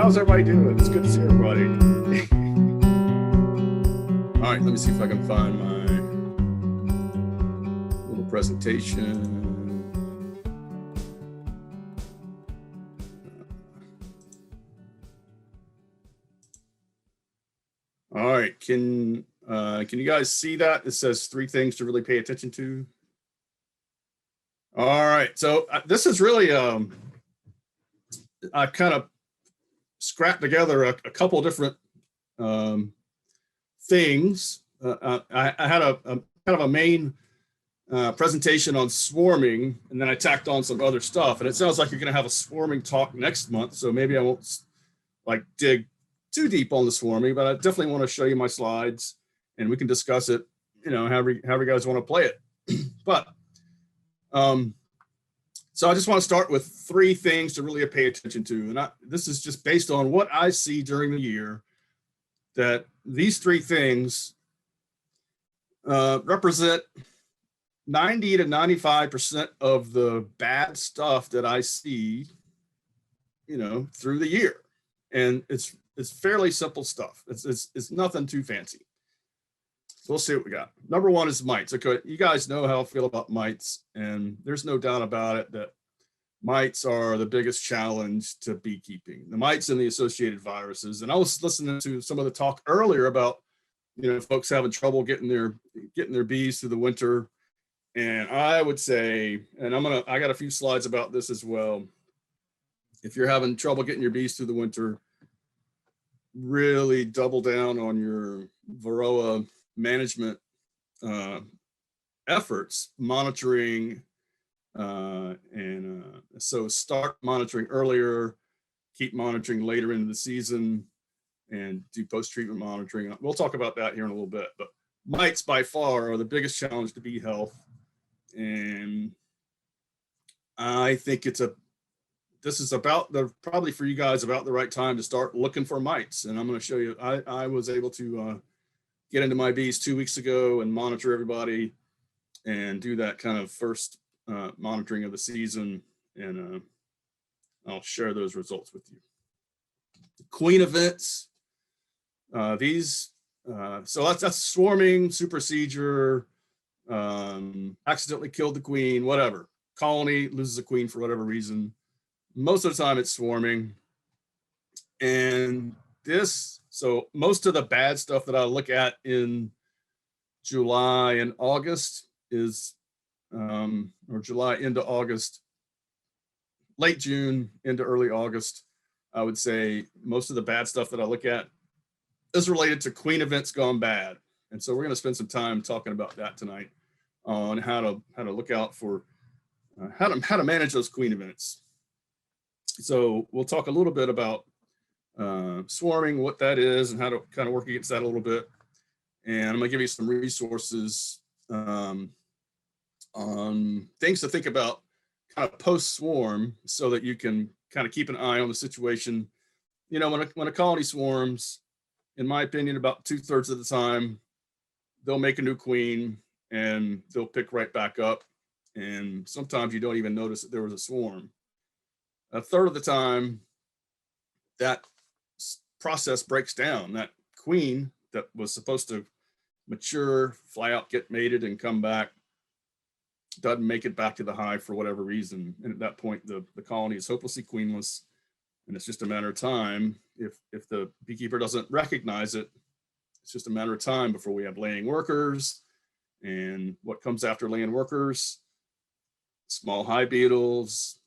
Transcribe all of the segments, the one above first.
how's everybody doing? It's good to see everybody. All right, let me see if I can find my little presentation. All right, can you guys see that? It says 3 things to really pay attention to. All right, so this is really I kind of scrapped together a couple different things. I had a kind of a main presentation on swarming, and then I tacked on some other stuff. And it sounds like you're going to have a swarming talk next month, so maybe I won't like dig too deep on the swarming, but I definitely want to show you my slides, and we can discuss it, you know, however you guys want to play it. But so I just want to start with 3 things to really pay attention to. And this is just based on what I see during the year, that these 3 things represent 90 to 95% of the bad stuff that I see, you know, through the year. And it's fairly simple stuff. It's nothing too fancy. So we'll see what we got. Number 1 is mites. Okay, you guys know how I feel about mites, and there's no doubt about it that mites are the biggest challenge to beekeeping. The mites and the associated viruses. And I was listening to some of the talk earlier about, you know, folks having trouble getting their bees through the winter. And I would say, and I got a few slides about this as well. If you're having trouble getting your bees through the winter, really double down on your Varroa management efforts, monitoring, so start monitoring earlier, keep monitoring later into the season, and do post-treatment monitoring. We'll talk about that here in a little bit, but mites by far are the biggest challenge to bee health. And I think this is probably for you guys about the right time to start looking for mites. And I'm going to show you, I was able to get into my bees 2 weeks ago and monitor everybody and do that kind of first monitoring of the season. And I'll share those results with you. The queen events, so that's swarming, supersedure, accidentally killed the queen, whatever. Colony loses a queen for whatever reason. Most of the time it's swarming. And so most of the bad stuff that I look at in July and August is, or July into August, late June into early August, I would say most of the bad stuff that I look at is related to queen events gone bad. And so we're going to spend some time talking about that tonight, on how to look out for how to manage those queen events. So we'll talk a little bit about swarming, what that is, and how to kind of work against that a little bit. And I'm going to give you some resources on things to think about kind of post-swarm, so that you can kind of keep an eye on the situation. You know, when a colony swarms, in my opinion, about 2/3 of the time, they'll make a new queen and they'll pick right back up. And sometimes you don't even notice that there was a swarm. 1/3 of the time, that process breaks down. That queen that was supposed to mature, fly out, get mated, and come back, doesn't make it back to the hive for whatever reason. And at that point, the colony is hopelessly queenless. And it's just a matter of time. If the beekeeper doesn't recognize it, it's just a matter of time before we have laying workers. And what comes after laying workers? Small hive beetles,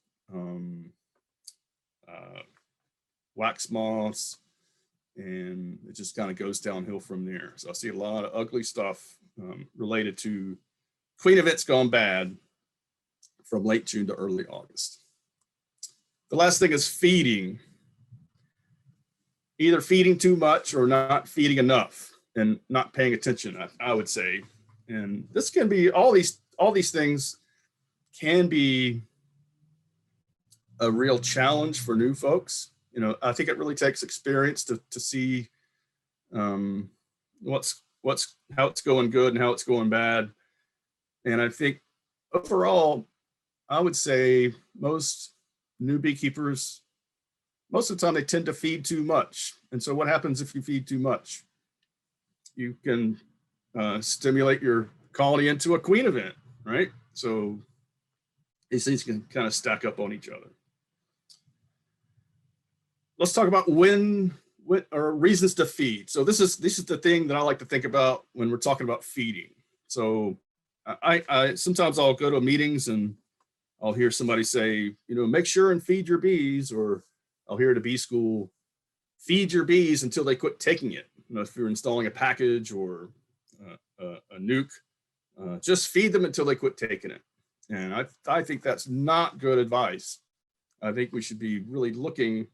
wax moths, and it just kind of goes downhill from there. So I see a lot of ugly stuff related to queen events gone bad from late June to early August. The last thing is feeding. Either feeding too much or not feeding enough, and not paying attention, I would say. And this can be, all these things can be a real challenge for new folks. You know, I think it really takes experience to see how it's going good and how it's going bad. And I think overall, I would say most new beekeepers most of the time they tend to feed too much. And so what happens if you feed too much? You can stimulate your colony into a queen event, right? So these things can kind of stack up on each other. Let's talk about when or reasons to feed. So this is the thing that I like to think about when we're talking about feeding. So I sometimes I'll go to meetings and I'll hear somebody say, make sure and feed your bees, or I'll hear at a bee school, feed your bees until they quit taking it. If you're installing a package or a nuke, just feed them until they quit taking it. And I think that's not good advice. I think we should be really looking,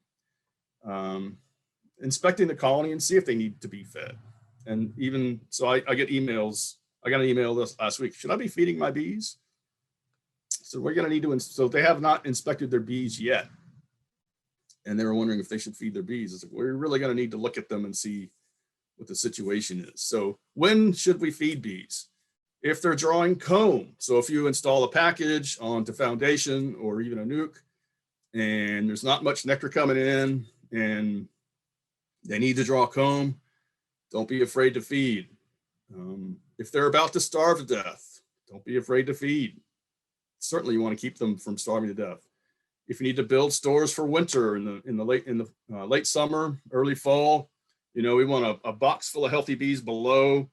inspecting the colony and see if they need to be fed. And even so, I get emails. I got an email this last week. Should I be feeding my bees? So we're going to need to, so they have not inspected their bees yet. And they were wondering if they should feed their bees. It's like, we're really going to need to look at them and see what the situation is. So when should we feed bees? If they're drawing comb. So if you install a package onto foundation or even a nuke, and there's not much nectar coming in and they need to draw comb, don't be afraid to feed. If they're about to starve to death, don't be afraid to feed. Certainly you want to keep them from starving to death. If you need to build stores for winter in the late summer, early fall, we want a box full of healthy bees below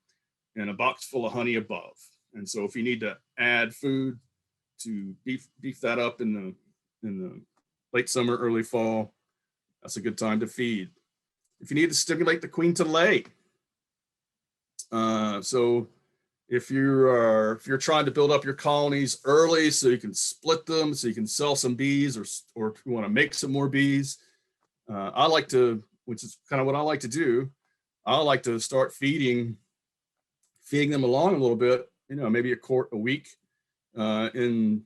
and a box full of honey above. And so if you need to add food to beef that up in the late summer, early fall, that's a good time to feed. If you need to stimulate the queen to lay, so if you're trying to build up your colonies early so you can split them, so you can sell some bees, or if you want to make some more bees, I like to, which is kind of what I like to do, I like to start feeding them along a little bit, maybe a quart a week in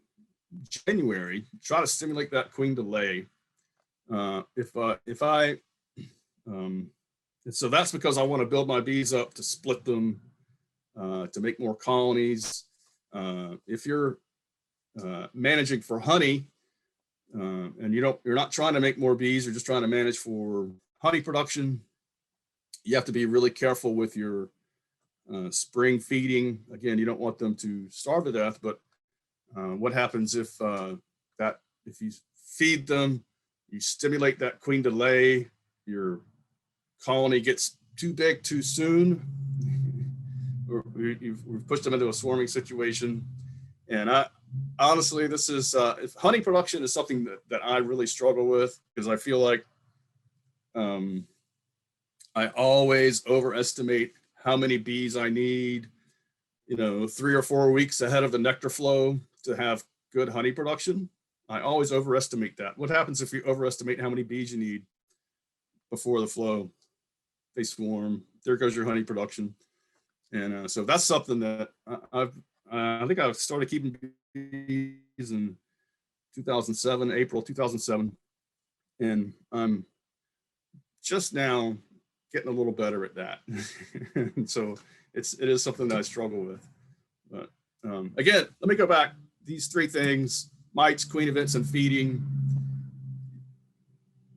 January. Try to stimulate that queen to lay. So that's because I want to build my bees up to split them, to make more colonies. If you're managing for honey, and you're not trying to make more bees, you're just trying to manage for honey production, you have to be really careful with your spring feeding. Again, you don't want them to starve to death, but what happens if you feed them, you stimulate that queen to lay, your colony gets too big too soon, we've pushed them into a swarming situation. And honestly, this is if honey production is something that I really struggle with, because I feel like I always overestimate how many bees I need, 3 or 4 weeks ahead of the nectar flow to have good honey production. I always overestimate that. What happens if you overestimate how many bees you need before the flow? They swarm. There goes your honey production. And so that's something that I think I started keeping bees in 2007, April 2007. And I'm just now getting a little better at that. And so it is something that I struggle with. But again, let me go back. These 3 things: mites, queen events, and feeding.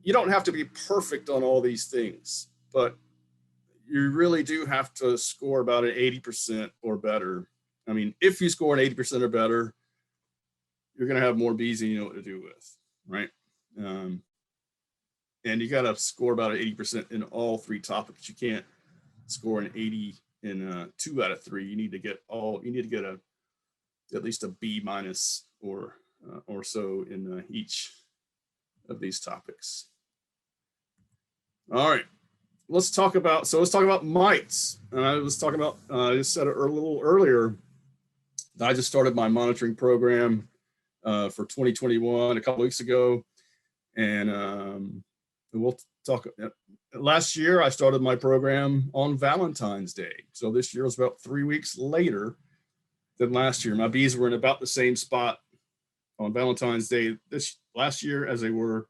You don't have to be perfect on all these things, but you really do have to score about an 80% or better. I mean, if you score an 80% or better, you're going to have more bees than you know what to do with, right? And you got to score about an 80% in all 3 topics. You can't score an 80 in 2 out of 3. You need to get at least a B minus or so in each of these topics. All right. Let's talk about mites. I was talking about, I just said it a little earlier, I just started my monitoring program for 2021 a couple weeks ago. And we'll talk, last year I started my program on Valentine's Day. So this year was about 3 weeks later than last year. My bees were in about the same spot on Valentine's Day last year as they were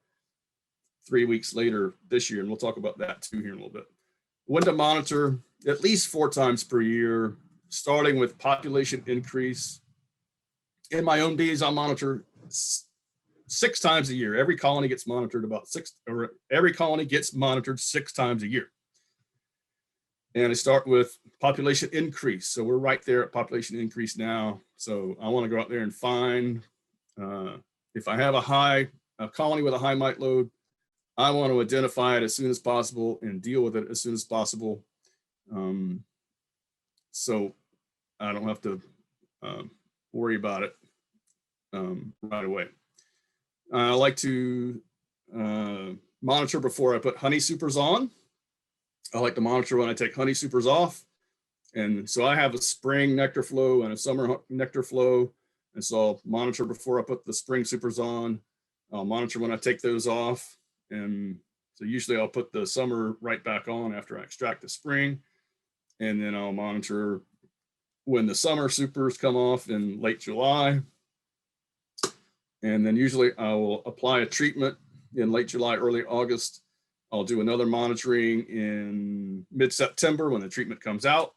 3 weeks later this year, and we'll talk about that too here in a little bit. When to monitor at least 4 times per year, starting with population increase. In my own bees, I monitor 6 times a year. Every colony gets monitored every colony gets monitored 6 times a year. And I start with population increase. So we're right there at population increase now. So I want to go out there and find, if I have a colony with a high mite load, I want to identify it as soon as possible and deal with it as soon as possible. So I don't have to worry about it right away. I like to monitor before I put honey supers on. I like to monitor when I take honey supers off. And so I have a spring nectar flow and a summer nectar flow. And so I'll monitor before I put the spring supers on. I'll monitor when I take those off. And so usually I'll put the summer right back on after I extract the spring. And then I'll monitor when the summer supers come off in late July. And then usually I will apply a treatment in late July, early August. I'll do another monitoring in mid-September when the treatment comes out.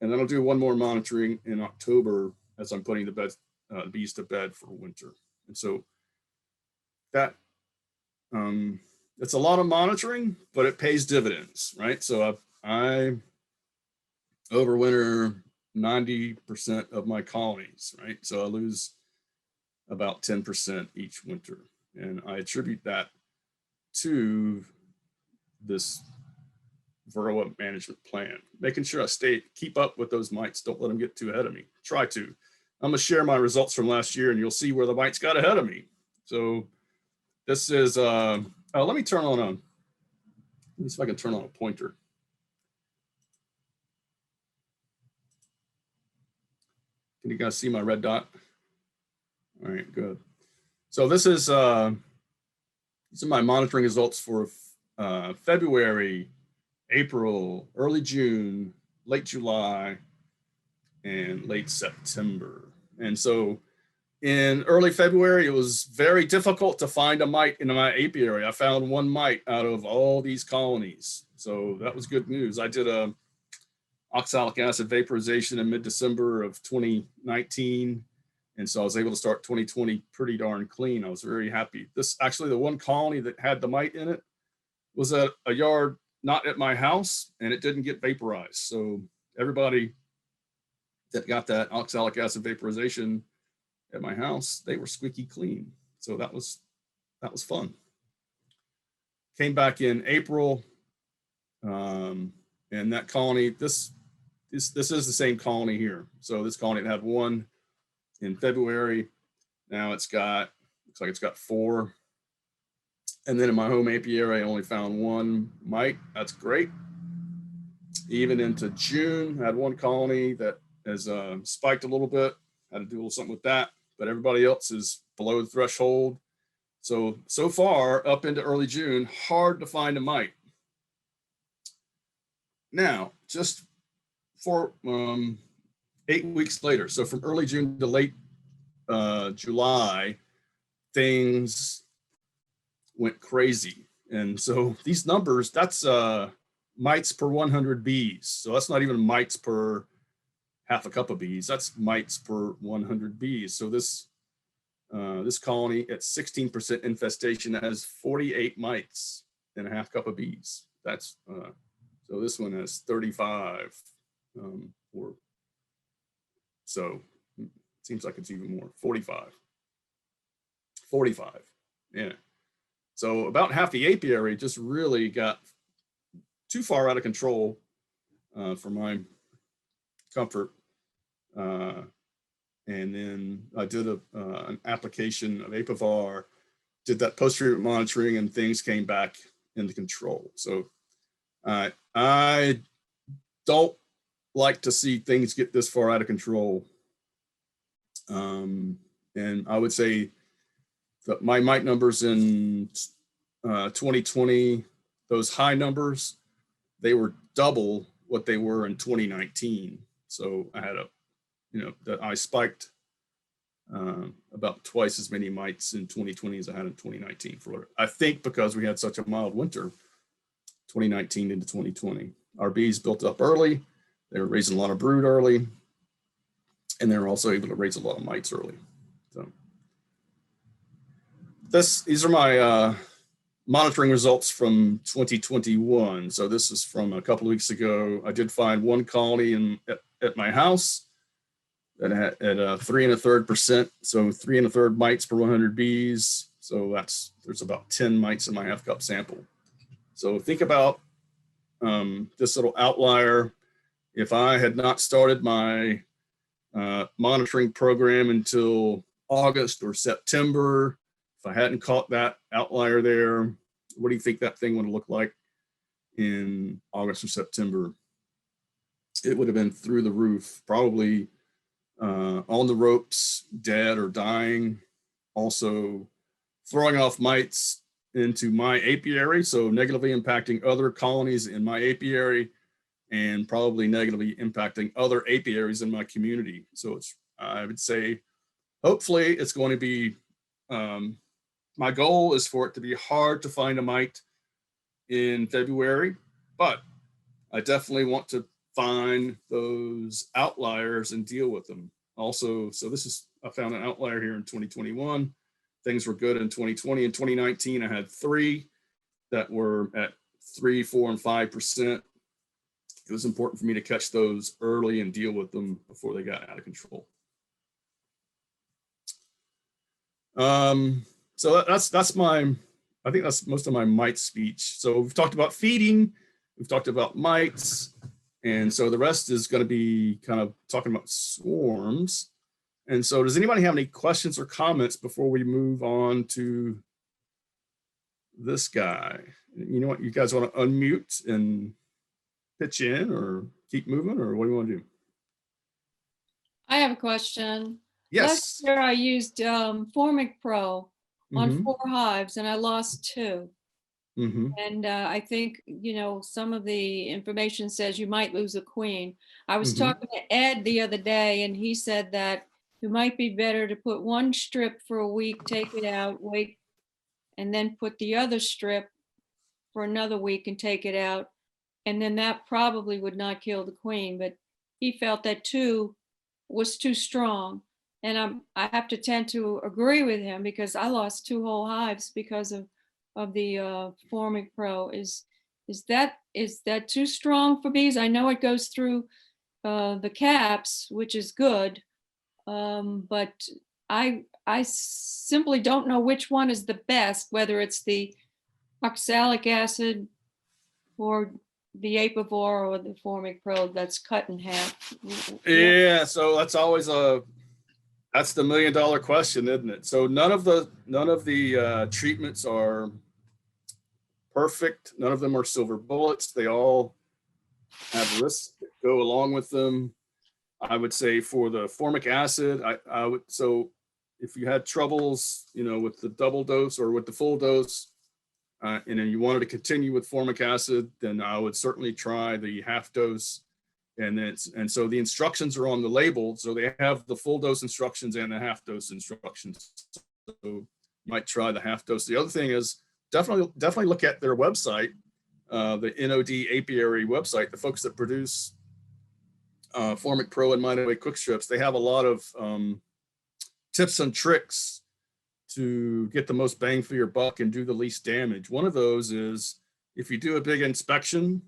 And then I'll do one more monitoring in October as I'm putting the bees to bed for winter. And so that, it's a lot of monitoring, but it pays dividends, right? So I overwinter 90% of my colonies, right? So I lose about 10% each winter. And I attribute that to this varroa management plan, making sure I keep up with those mites. Don't let them get too ahead of me. Try to. I'm gonna share my results from last year and you'll see where the mites got ahead of me. So this is, let me turn on let me see if I can turn on a pointer. Can you guys see my red dot? All right, good. So this is, these are my monitoring results for February, April, early June, late July, and late September. And so in early February, it was very difficult to find a mite in my apiary. I found 1 mite out of all these colonies. So that was good news. I did a oxalic acid vaporization in mid-December of 2019. And so I was able to start 2020 pretty darn clean. I was very happy. This actually, the 1 colony that had the mite in it was at a yard not at my house, and it didn't get vaporized. So everybody that got that oxalic acid vaporization at my house, they were squeaky clean. So that was fun. Came back in April, and that colony, this is the same colony here. So this colony had 1 in February. Now looks like it's got 4. And then in my home apiary, I only found 1 mite. That's great. Even into June, I had 1 colony that has spiked a little bit. Had to do a little something with that, but everybody else is below the threshold. So far up into early June, hard to find a mite. Now, just for 8 weeks later, so from early June to late July, things went crazy. And so these numbers, that's mites per 100 bees. So that's not even mites per half a cup of bees. That's mites per 100 bees. So this colony at 16% infestation has 48 mites in a half cup of bees. That's so this one has 35. So it seems like it's even more. 45. Yeah. So about half the apiary just really got too far out of control for my comfort. And then I did an application of Apivar, did that post-treatment monitoring, and things came back into control. So I don't like to see things get this far out of control. And I would say that my mite numbers in 2020, those high numbers, they were double what they were in 2019. So I had that I spiked about twice as many mites in 2020 as I had in 2019. I think because we had such a mild winter, 2019 into 2020. Our bees built up early. They were raising a lot of brood early, and they were also able to raise a lot of mites early. So These are my monitoring results from 2021. So this is from a couple of weeks ago. I did find one colony at my house that had at 3.33%. So 3.33 mites per 100 bees. So there's about 10 mites in my half cup sample. So think about this little outlier. If I had not started my monitoring program until August or September, if I hadn't caught that outlier there, what do you think that thing would look like in August or September? It would have been through the roof, probably on the ropes, dead or dying. Also throwing off mites into my apiary, so negatively impacting other colonies in my apiary and probably negatively impacting other apiaries in my community. So I would say, hopefully it's going to be, my goal is for it to be hard to find a mite in February, but I definitely want to find those outliers and deal with them. Also, so I found an outlier here in 2021. Things were good in 2020. In 2019, I had 3 that were at 3, 4, and 5%. It was important for me to catch those early and deal with them before they got out of control. So I think that's most of my mite speech. So we've talked about feeding, we've talked about mites, and so the rest is going to be kind of talking about swarms. And so does anybody have any questions or comments before we move on to this guy? You know what, you guys want to unmute and pitch in or keep moving, or what do you want to do? I have a question. Yes. Last year I used Formic Pro on Mhm. 4 hives and I lost 2. Mhm. And I think, some of the information says you might lose a queen. I was Mhm. talking to Ed the other day and he said that it might be better to put one strip for a week, take it out, wait, and then put the other strip for another week and take it out. And then that probably would not kill the queen, but he felt that 2 was too strong. And I have to tend to agree with him because I lost 2 whole hives because of the Formic Pro. Is that too strong for bees? I know it goes through the caps, which is good, but I simply don't know which one is the best, whether it's the oxalic acid or the Apivore or the Formic Pro that's cut in half. Yeah, so that's always that's the $1 million question, isn't it? So none of the treatments are perfect. None of them are silver bullets. They all have risks that go along with them. I would say for the formic acid, I would, so if you had troubles, with the double dose or with the full dose, and then you wanted to continue with formic acid, then I would certainly try the half dose. And so the instructions are on the label. So they have the full dose instructions and the half dose instructions. So you might try the half dose. The other thing is definitely look at their website, the NOD apiary website, the folks that produce Formic Pro and Mine Away Quick Strips. They have a lot of tips and tricks to get the most bang for your buck and do the least damage. One of those is if you do a big inspection,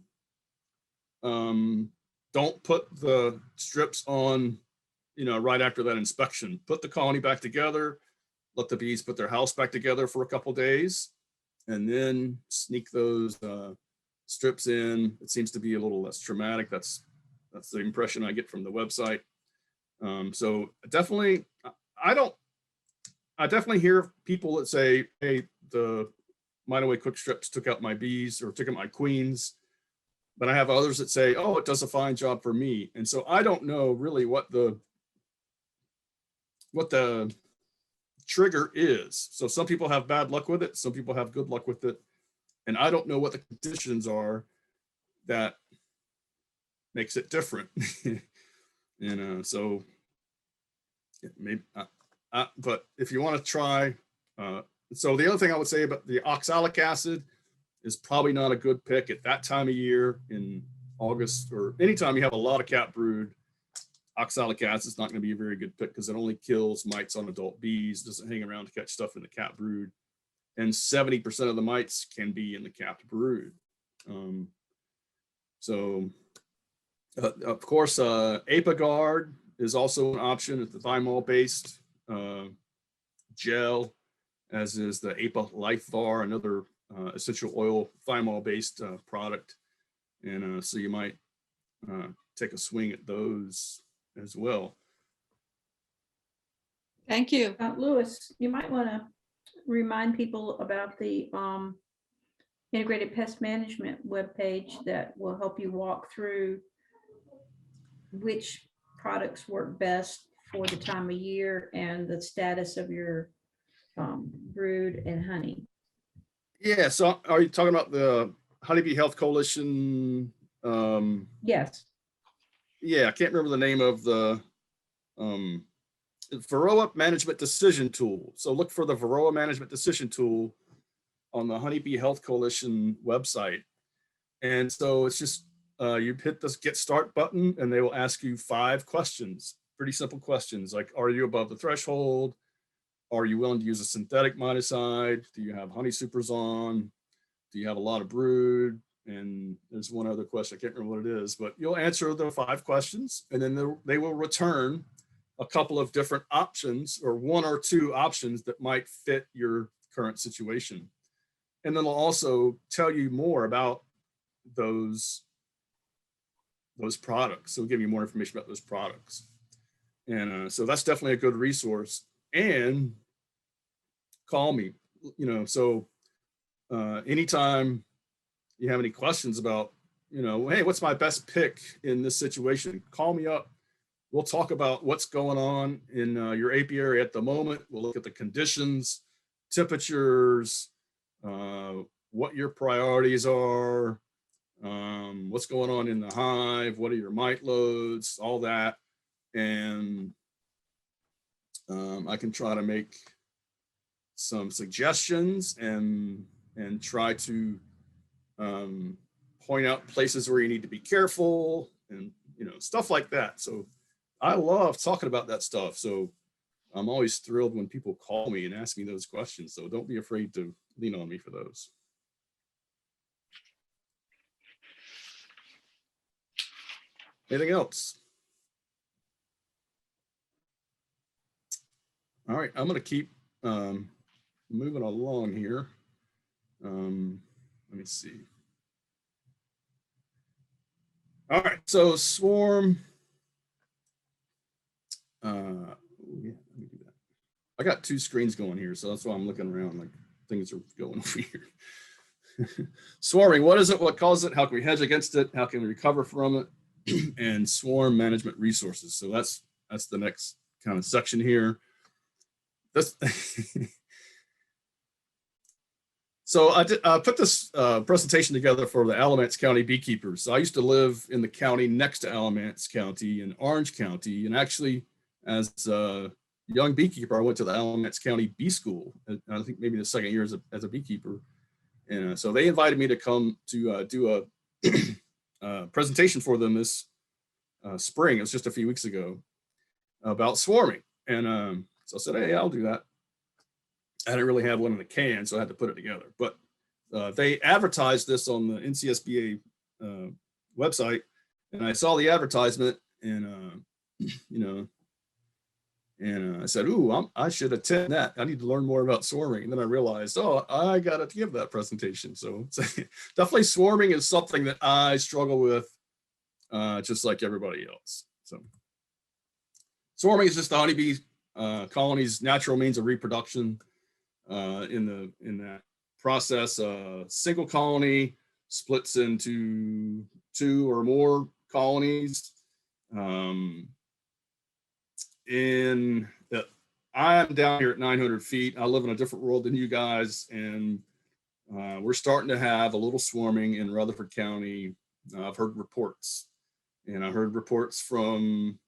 don't put the strips on, right after that inspection. Put the colony back together, let the bees put their house back together for a couple days, and then sneak those strips in. It seems to be a little less traumatic. That's the impression I get from the website. So definitely, I definitely hear people that say, hey, the Mine Away Quick Strips took out my bees or took out my queens. But I have others that say, oh, it does a fine job for me. And so I don't know really what the trigger is. So some people have bad luck with it. Some people have good luck with it. And I don't know what the conditions are that makes it different. So maybe, but if you want to try, so the other thing I would say about the oxalic acid is probably not a good pick at that time of year in August or anytime you have a lot of cat brood. Oxalic acid is not going to be a very good pick because it only kills mites on adult bees, doesn't hang around to catch stuff in the cat brood. and 70% of the mites can be in the capped brood. Of course, Apiguard is also an option. It's the thymol-based gel, as is the Apa Life Bar, another essential oil thymol-based product. And so you might take a swing at those as well. Thank you. Lewis, you might want to remind people about the Integrated Pest Management webpage that will help you walk through which products work best for the time of year and the status of your brood and honey. Yeah, so are you talking about the Honeybee Health Coalition? Yes. Yeah, I can't remember the name of the Varroa Management Decision Tool. So look for the Varroa Management Decision Tool on the Honeybee Health Coalition website. And so it's just, you hit this Get Start button and they will ask you 5 questions, pretty simple questions like, are you above the threshold? Are you willing to use a synthetic miticide? Do you have honey supers on? Do you have a lot of brood? And there's one other question, I can't remember what it is, but you'll answer the 5 questions and then they will return a couple of different options or 1 or 2 options that might fit your current situation. And then they'll also tell you more about those products. So it'll give you more information about those products. And so that's definitely a good resource. And call me, so anytime you have any questions about, hey, what's my best pick in this situation? Call me up. We'll talk about what's going on in your apiary at the moment. We'll look at the conditions, temperatures, what your priorities are, what's going on in the hive, what are your mite loads, all that. And I can try to make some suggestions and try to point out places where you need to be careful and stuff like that. So I love talking about that stuff. So I'm always thrilled when people call me and ask me those questions. So don't be afraid to lean on me for those. Anything else? All right, I'm going to keep moving along here. Let me see. All right, so swarm. Yeah, let me do that. I got 2 screens going here, so that's why I'm looking around like things are going over here. Swarming, what is it? What causes it? How can we hedge against it? How can we recover from it? And swarm management resources. So that's the next kind of section here. This so I put this presentation together for the Alamance County Beekeepers. So I used to live in the county next to Alamance County in Orange County, and actually as a young beekeeper, I went to the Alamance County Bee School. I think maybe the second year as a beekeeper, and so they invited me to come to do a presentation for them this spring. It was just a few weeks ago about swarming, and so I said, hey, I'll do that. I didn't really have one in the can, so I had to put it together. But they advertised this on the NCSBA website, and I saw the advertisement, and I said, ooh, I should attend that. I need to learn more about swarming. And then I realized, oh, I got to give that presentation. So definitely swarming is something that I struggle with, just like everybody else. So swarming is just the honeybee colony's natural means of reproduction. In that process, a single colony splits into 2 or more colonies. I'm down here at 900 feet. I live in a different world than you guys, and we're starting to have a little swarming in Rutherford County. I've heard reports, and I heard reports from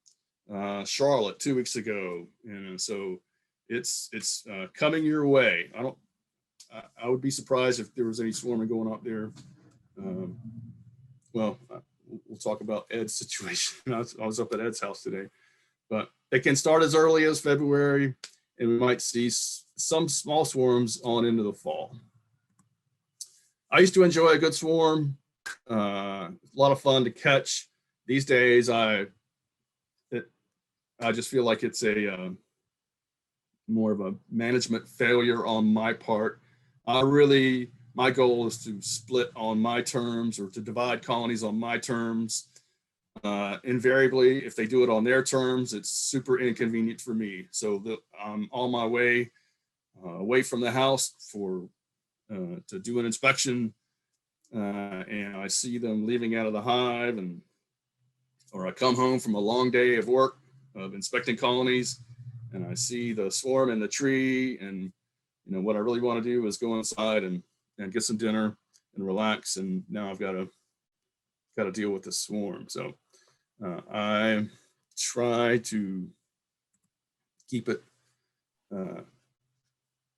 Charlotte 2 weeks ago, and so it's coming your way. I would be surprised if there was any swarming going up there. Well, we'll talk about Ed's situation. I was up at Ed's house today, but it can start as early as February. and we might see some small swarms on into the fall. I used to enjoy a good swarm, a lot of fun to catch. These days, I just feel like it's a more of a management failure on my part. My goal is to split on my terms or to divide colonies on my terms. Invariably, if they do it on their terms, it's super inconvenient for me. So I'm on my way away from the house to do an inspection, and I see them leaving out of the hive, or I come home from a long day of work of inspecting colonies, and I see the swarm in the tree, and what I really want to do is go inside and get some dinner and relax, and now I've got to deal with the swarm. So I try to keep it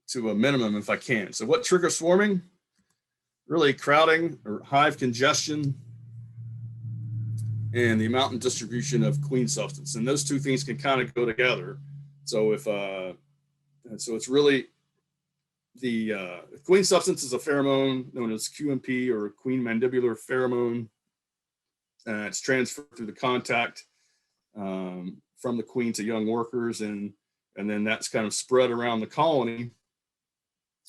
to a minimum if I can. So what triggers swarming? Really crowding or hive congestion and the amount and distribution of queen substance. And those two things can kind of go together. So so it's really the queen substance is a pheromone known as QMP, or queen mandibular pheromone. It's transferred through the contact from the queen to young workers, and then that's kind of spread around the colony.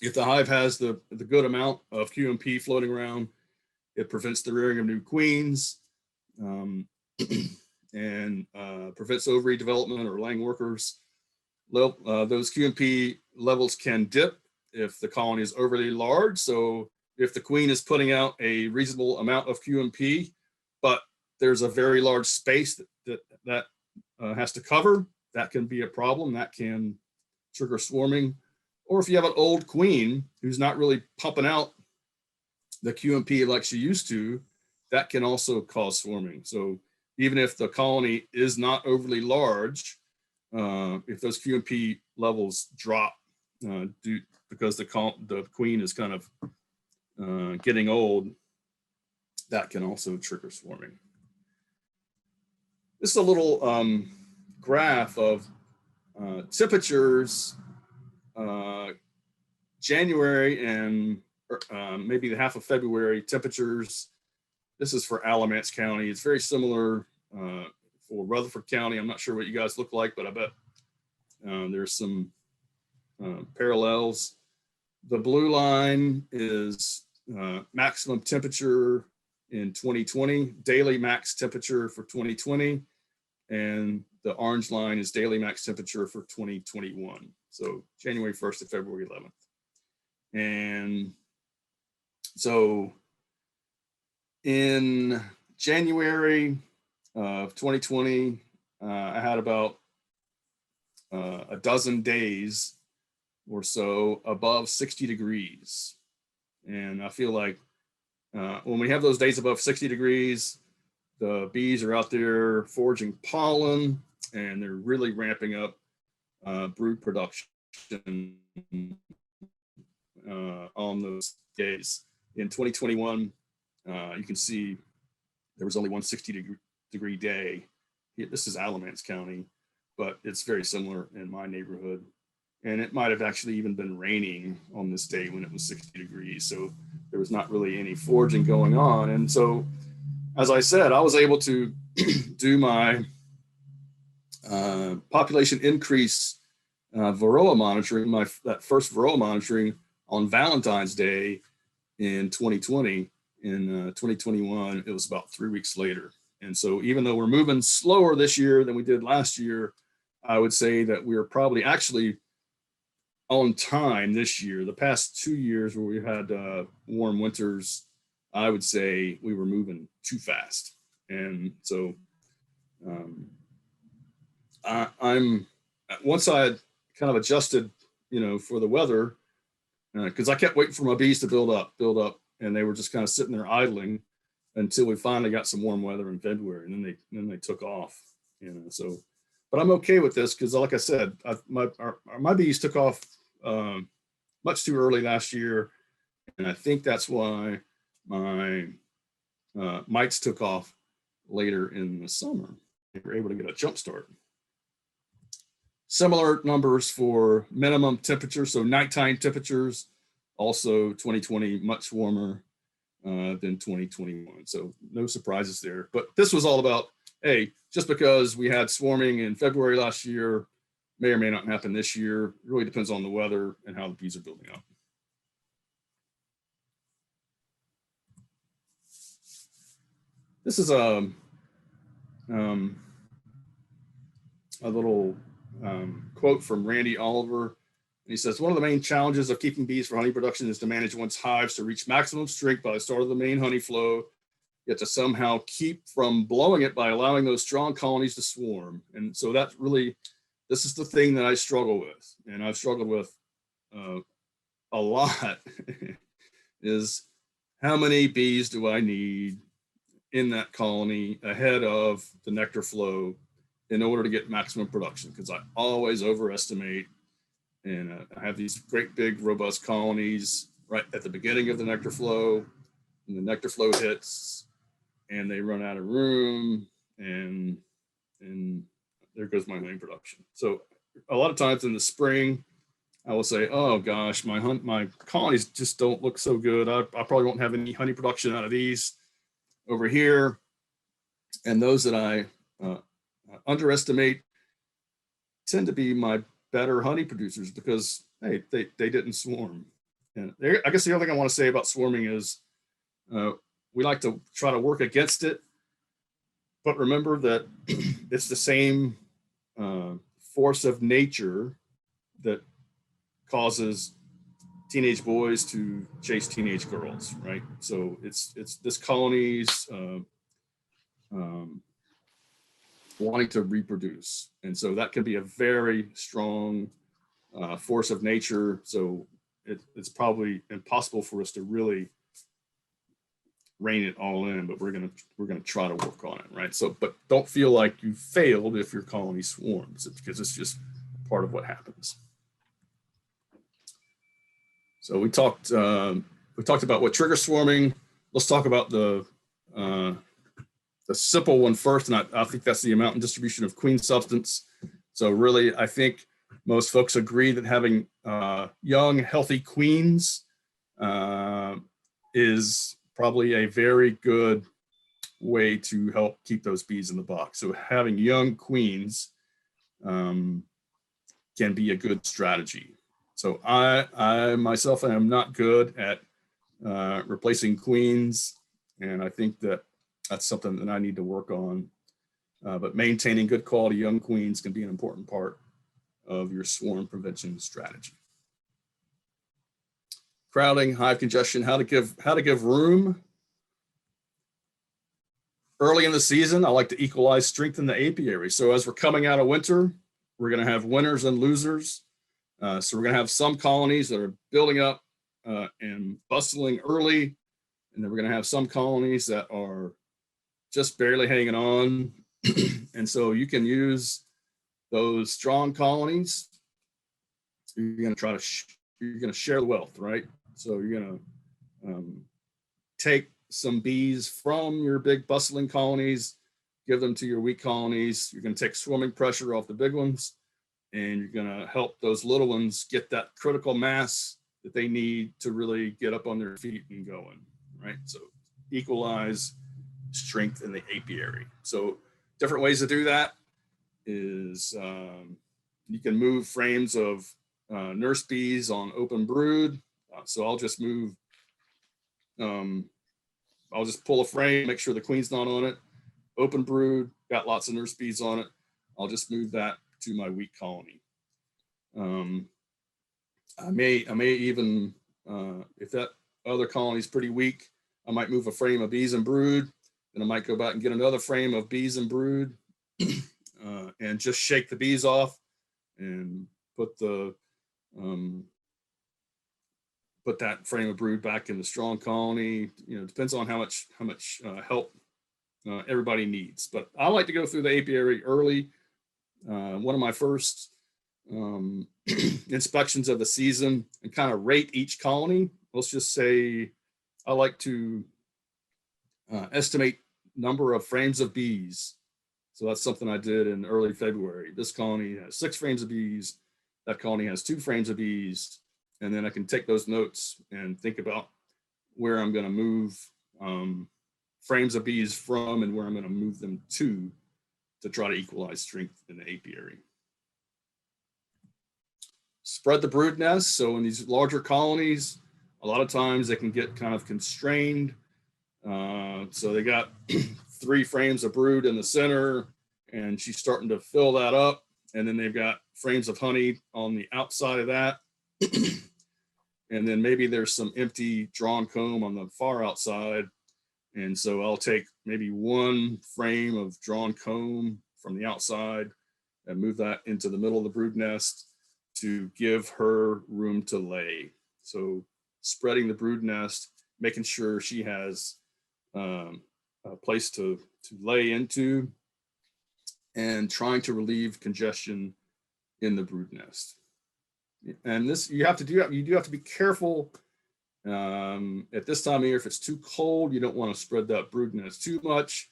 If the hive has the good amount of QMP floating around, it prevents the rearing of new queens, and prevents ovary development or laying workers. Those QMP levels can dip if the colony is overly large. So if the queen is putting out a reasonable amount of QMP, but there's a very large space that has to cover, that can be a problem. That can trigger swarming. Or if you have an old queen who's not really pumping out the QMP like she used to, that can also cause swarming. So even if the colony is not overly large, if those QMP levels drop because the queen is kind of getting old, that can also trigger swarming. This is a little graph of temperatures, January and maybe the half of February temperatures. This is for Alamance County. It's very similar for Rutherford County. I'm not sure what you guys look like, but I bet there's some parallels. The blue line is maximum temperature in 2020, daily max temperature for 2020, and the orange line is daily max temperature for 2021. So January 1st to February 11th. And so in January of 2020, I had about a dozen days or so above 60 degrees. And I feel like when we have those days above 60 degrees, the bees are out there foraging pollen, and they're really ramping up brood production on those days. In 2021, you can see there was only one 60-degree day. This is Alamance County, but it's very similar in my neighborhood. And it might have actually even been raining on this day when it was 60 degrees. So there was not really any foraging going on. And so, as I said, I was able to do my population increase varroa monitoring, that first varroa monitoring on Valentine's Day in 2020. In 2021, it was about 3 weeks later. And so even though we're moving slower this year than we did last year, I would say that we're probably actually on time this year. The past 2 years where we had warm winters, I would say we were moving too fast. And so I'm once I had kind of adjusted, for the weather, because I kept waiting for my bees to build up, and they were just kind of sitting there idling until we finally got some warm weather in February, and then they took off. So, but I'm okay with this because, like I said, my bees took off much too early last year, and I think that's why my mites took off later in the summer. They were able to get a jump start. Similar numbers for minimum temperature, so nighttime temperatures, also 2020 much warmer than 2021. So no surprises there. But this was all about, hey, just because we had swarming in February last year, may or may not happen this year. It really depends on the weather and how the bees are building up. This is a little quote from Randy Oliver. And he says, one of the main challenges of keeping bees for honey production is to manage one's hives to reach maximum strength by the start of the main honey flow, yet to somehow keep from blowing it by allowing those strong colonies to swarm. And so that's really, this is the thing that I struggle with, and I've struggled with a lot, is how many bees do I need in that colony ahead of the nectar flow in order to get maximum production? Because I always overestimate, and I have these great big robust colonies right at the beginning of the nectar flow, and the nectar flow hits and they run out of room, and there goes my honey production. So a lot of times in the spring, I will say, oh gosh, my colonies just don't look so good. I probably won't have any honey production out of these over here. And those that I underestimate tend to be my better honey producers because, hey, they didn't swarm. And I guess the other thing I want to say about swarming is we like to try to work against it, but remember that it's the same force of nature that causes teenage boys to chase teenage girls, right? So it's this colony's wanting to reproduce. And so that can be a very strong force of nature. So it's probably impossible for us to really rein it all in, but we're gonna try to work on it, right? So, but don't feel like you failed if your colony swarms, because it's just part of what happens. So we talked about what triggers swarming. Let's talk about the simple one first, and I think that's the amount and distribution of queen substance. So really, I think most folks agree that having young, healthy queens is probably a very good way to help keep those bees in the box. So having young queens can be a good strategy. So I myself am not good at replacing queens, and I think that that's something that I need to work on. But maintaining good quality young queens can be an important part of your swarm prevention strategy. Crowding, hive congestion, how to give room. Early in the season, I like to equalize strength in the apiary. So as we're coming out of winter, we're going to have winners and losers. So we're going to have some colonies that are building up and bustling early, and then we're going to have some colonies that are just barely hanging on. And so you can use those strong colonies. You're going to you're going to share the wealth, right? So you're going to take some bees from your big bustling colonies, give them to your weak colonies. You're going to take swarming pressure off the big ones, and you're going to help those little ones get that critical mass that they need to really get up on their feet and going, right? So equalize strength in the apiary. So different ways to do that is you can move frames of nurse bees on open brood. So I'll just move, I'll just pull a frame, make sure the queen's not on it. Open brood, got lots of nurse bees on it. I'll just move that to my weak colony. I may even, if that other colony is pretty weak, I might move a frame of bees and brood. Then I might go back and get another frame of bees and brood and just shake the bees off and put that frame of brood back in the strong colony. You know, depends on how much help everybody needs. But I like to go through the apiary early. One of my first inspections of the season and kind of rate each colony. Let's just say I like to estimate number of frames of bees. So that's something I did in early February. This colony has 6 frames of bees. That colony has 2 frames of bees. And then I can take those notes and think about where I'm going to move frames of bees from and where I'm going to move them to try to equalize strength in the apiary. Spread the brood nest. So in these larger colonies, a lot of times they can get kind of constrained. So they got 3 frames of brood in the center, and she's starting to fill that up. And then they've got frames of honey on the outside of that. And then maybe there's some empty drawn comb on the far outside. And so I'll take maybe 1 frame of drawn comb from the outside and move that into the middle of the brood nest to give her room to lay. So spreading the brood nest, making sure she has a place to lay into, and trying to relieve congestion in the brood nest. And this, you do have to be careful at this time of year. If it's too cold, you don't want to spread that brood nest too much.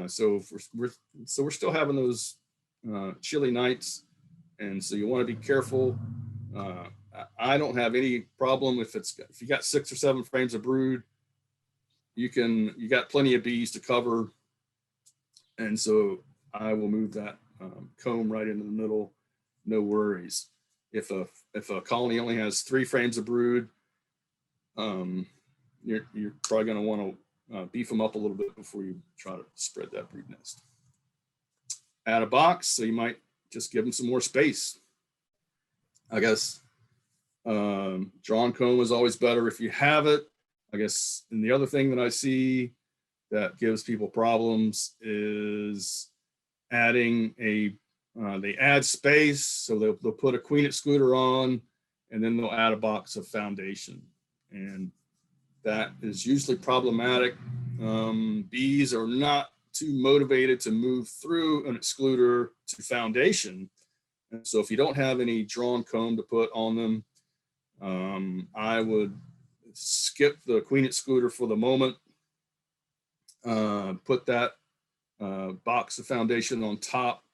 So we're still having those chilly nights, and so you want to be careful. I don't have any problem if you got 6 or 7 frames of brood. You got plenty of bees to cover, and so I will move that comb right into the middle. No worries. If a colony only has 3 frames of brood, you're probably going to want to beef them up a little bit before you try to spread that brood nest. Add a box, so you might just give them some more space. I guess drawn comb is always better if you have it. I guess, and the other thing that I see that gives people problems is adding they add space, so they'll put a queen excluder on, and then they'll add a box of foundation, and that is usually problematic. Bees are not too motivated to move through an excluder to foundation, and so if you don't have any drawn comb to put on them, I would skip the queen excluder for the moment. Put that box of foundation on top.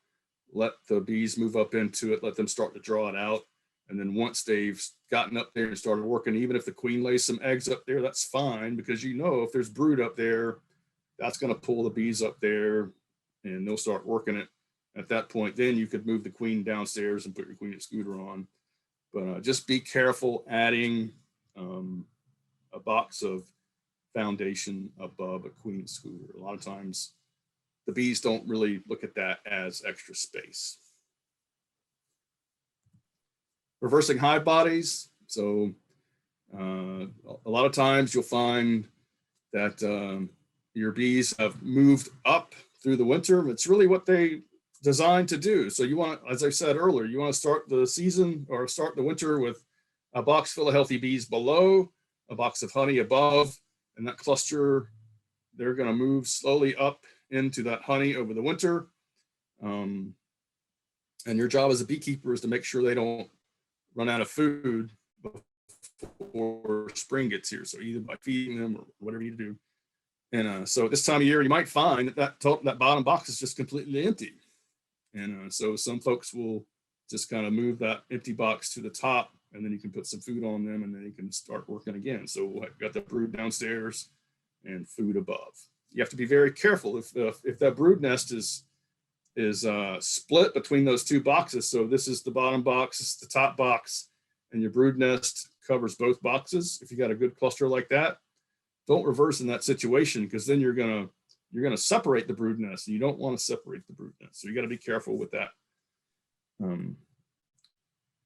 Let the bees move up into it, let them start to draw it out. And then once they've gotten up there and started working, even if the queen lays some eggs up there, that's fine, because if there's brood up there, that's going to pull the bees up there and they'll start working it. At that point, then you could move the queen downstairs and put your queen excluder on. But just be careful adding a box of foundation above a queen excluder. A lot of times, the bees don't really look at that as extra space. Reversing hive bodies. So a lot of times you'll find that your bees have moved up through the winter. It's really what they designed to do. So you want, as I said earlier, you want to start the season or start the winter with a box full of healthy bees below, a box of honey above, and that cluster, they're going to move slowly up into that honey over the winter. And your job as a beekeeper is to make sure they don't run out of food before spring gets here. So either by feeding them or whatever you do. And so at this time of year, you might find that bottom box is just completely empty. And so some folks will just kind of move that empty box to the top, and then you can put some food on them, and then you can start working again. So we've got the brood downstairs and food above. You have to be very careful if that brood nest is split between those 2 boxes. So this is the bottom box, this is the top box, and your brood nest covers both boxes. If you got a good cluster like that, don't reverse in that situation, because then you're gonna separate the brood nest, and you don't want to separate the brood nest. So you got to be careful with that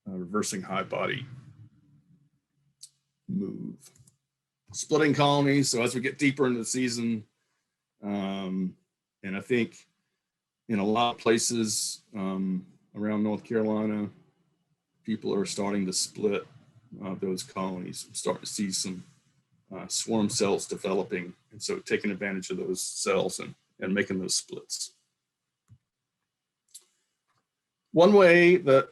reversing hive body move. Splitting colonies. So as we get deeper into the season, and I think in a lot of places around North Carolina, people are starting to split those colonies. I'm starting to see some swarm cells developing, and so taking advantage of those cells and making those splits. One way that,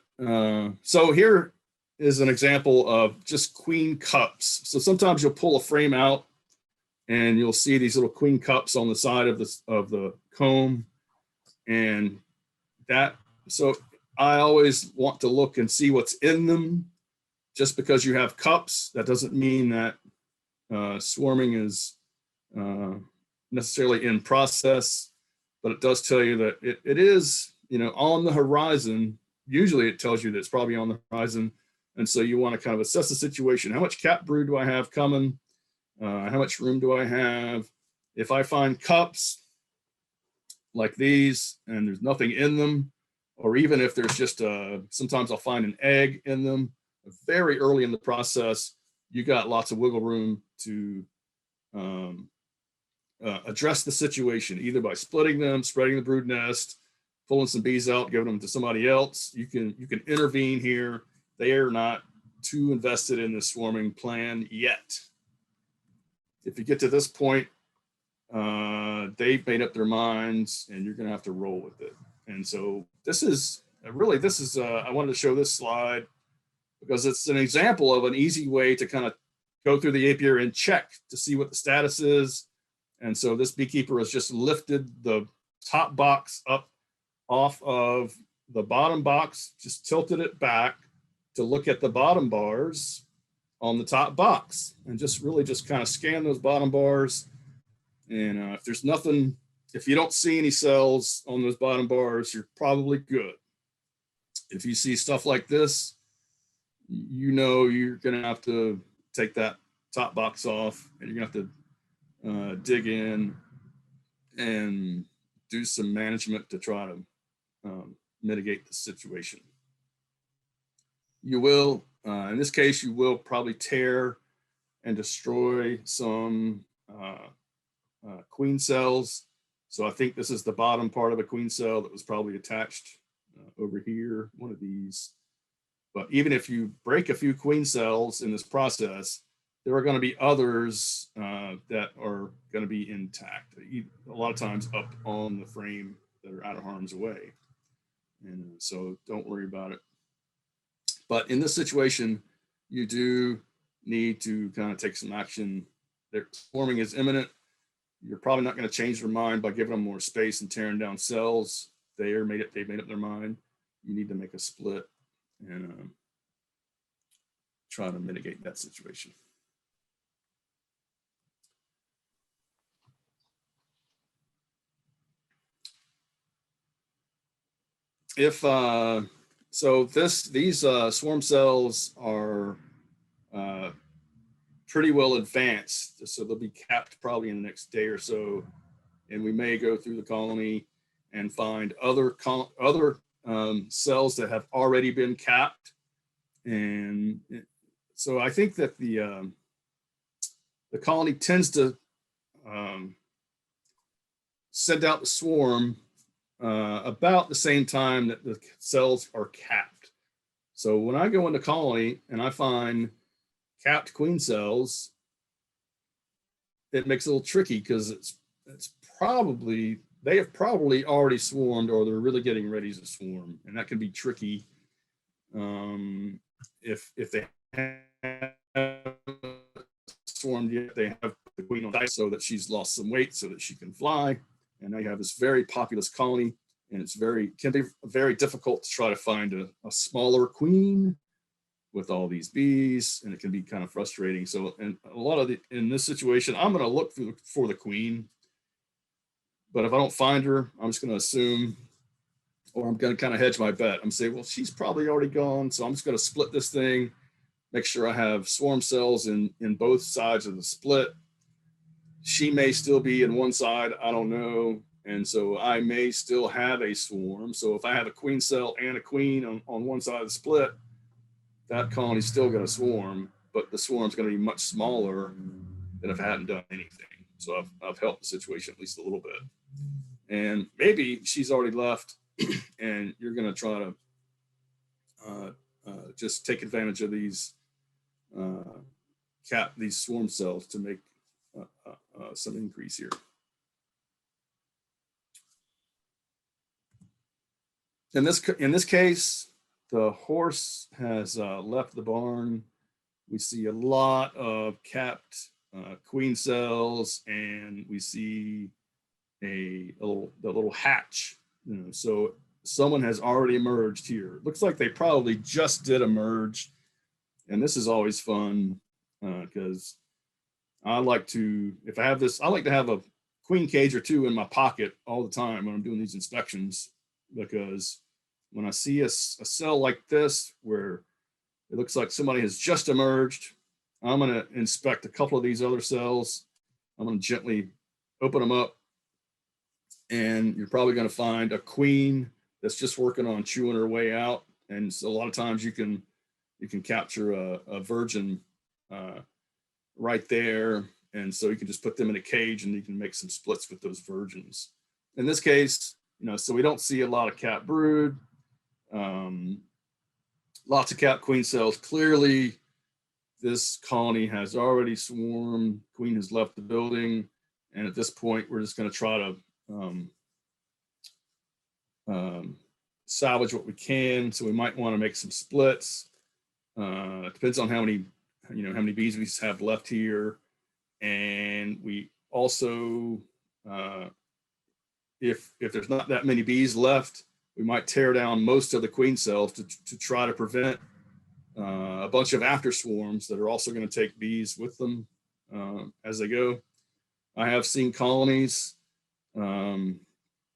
so here is an example of just queen cups. So sometimes you'll pull a frame out and you'll see these little queen cups on the side of the comb. And so I always want to look and see what's in them. Just because you have cups, that doesn't mean that swarming is necessarily in process, but it does tell you that it is, on the horizon. Usually it tells you that it's probably on the horizon. And so you want to kind of assess the situation. How much capped brood do I have coming? How much room do I have? If I find cups like these and there's nothing in them, or even if there's just sometimes I'll find an egg in them very early in the process, you got lots of wiggle room to address the situation, either by splitting them, spreading the brood nest, pulling some bees out, giving them to somebody else. You can intervene here. They are not too invested in the swarming plan yet. If you get to this point, they've made up their minds and you're going to have to roll with it. And so this is, I wanted to show this slide because it's an example of an easy way to kind of go through the apiary and check to see what the status is. And so this beekeeper has just lifted the top box up off of the bottom box, just tilted it back to look at the bottom bars on the top box, and just kind of scan those bottom bars. And if there's nothing, if you don't see any cells on those bottom bars, you're probably good. If you see stuff like this, you're going to have to take that top box off, and you're going to have to dig in and do some management to try to mitigate the situation. You will, in this case, you will probably tear and destroy some queen cells. So I think this is the bottom part of a queen cell that was probably attached over here, one of these. But even if you break a few queen cells in this process, there are going to be others that are going to be intact, a lot of times up on the frame that are out of harm's way. And so don't worry about it. But in this situation, you do need to kind of take some action. Their swarming is imminent. You're probably not going to change their mind by giving them more space and tearing down cells. They've made up their mind. You need to make a split and try to mitigate that situation. If so, these swarm cells are pretty well advanced, so they'll be capped probably in the next day or so, and we may go through the colony and find other cells that have already been capped. And so I think that the colony tends to send out the swarm about the same time that the cells are capped. So when I go into colony and I find capped queen cells, it makes it a little tricky because they have probably already swarmed, or they're really getting ready to swarm, and that can be tricky if they have swarmed yet. They have the queen on ice so that she's lost some weight so that she can fly, and now you have this very populous colony, and can be very difficult to try to find a smaller queen with all these bees, and it can be kind of frustrating. So, and in this situation, I'm going to look for the queen, but if I don't find her, I'm just going to assume, or I'm going to kind of hedge my bet. I'm saying, well, she's probably already gone, so I'm just going to split this thing, make sure I have swarm cells in both sides of the split. She may still be in one side, I don't know, and so I may still have a swarm. So if I have a queen cell and a queen on one side of the split, that colony's still going to swarm, but the swarm's going to be much smaller than if I hadn't done anything. So I've helped the situation at least a little bit. And maybe she's already left, and you're going to try to just take advantage of these these swarm cells to make some increase here. In this case, the horse has left the barn. We see a lot of capped queen cells, and we see the little hatch So someone has already emerged here. Looks like they probably just did emerge. And this is always fun because I like to, if I have this, I like to have a queen cage or two in my pocket all the time when I'm doing these inspections, because when I see a cell like this where it looks like somebody has just emerged, I'm going to inspect a couple of these other cells. I'm going to gently open them up, and you're probably going to find a queen that's just working on chewing her way out. And so a lot of times you can capture a virgin right there. And so you can just put them in a cage and you can make some splits with those virgins. In this case, so we don't see a lot of cat brood, lots of cat queen cells. Clearly, this colony has already swarmed. Queen has left the building. And at this point, we're just going to try to salvage what we can. So we might want to make some splits. It depends on how many bees we have left here. And we also, if there's not that many bees left, we might tear down most of the queen cells to try to prevent a bunch of after swarms that are also going to take bees with them as they go. I have seen colonies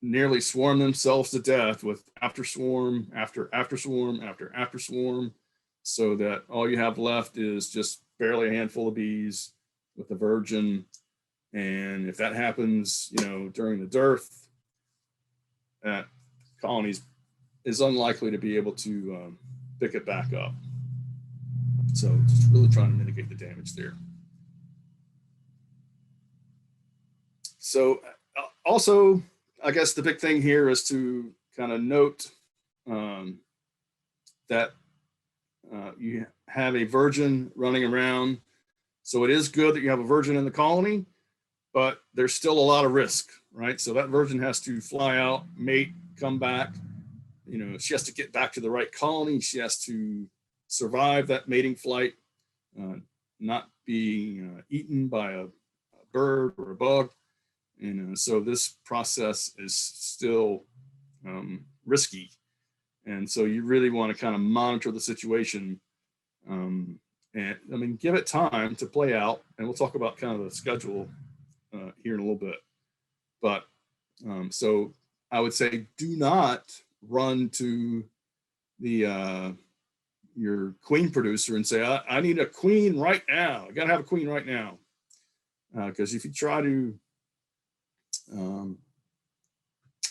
nearly swarm themselves to death with after swarm, after swarm, after swarm, so that all you have left is just barely a handful of bees with the virgin. And if that happens, during the dearth, that colony is unlikely to be able to pick it back up. So just really trying to mitigate the damage there. So also, I guess the big thing here is to kind of note that you have a virgin running around. So it is good that you have a virgin in the colony, but there's still a lot of risk, right? So that virgin has to fly out, mate, come back. She has to get back to the right colony. She has to survive that mating flight, not being eaten by a bird or a bug. And so this process is still risky. And so you really want to kind of monitor the situation. And give it time to play out. And we'll talk about kind of the schedule here in a little bit. But so I would say do not run to the your queen producer and say, I need a queen right now. I got to have a queen right now. Because if you try to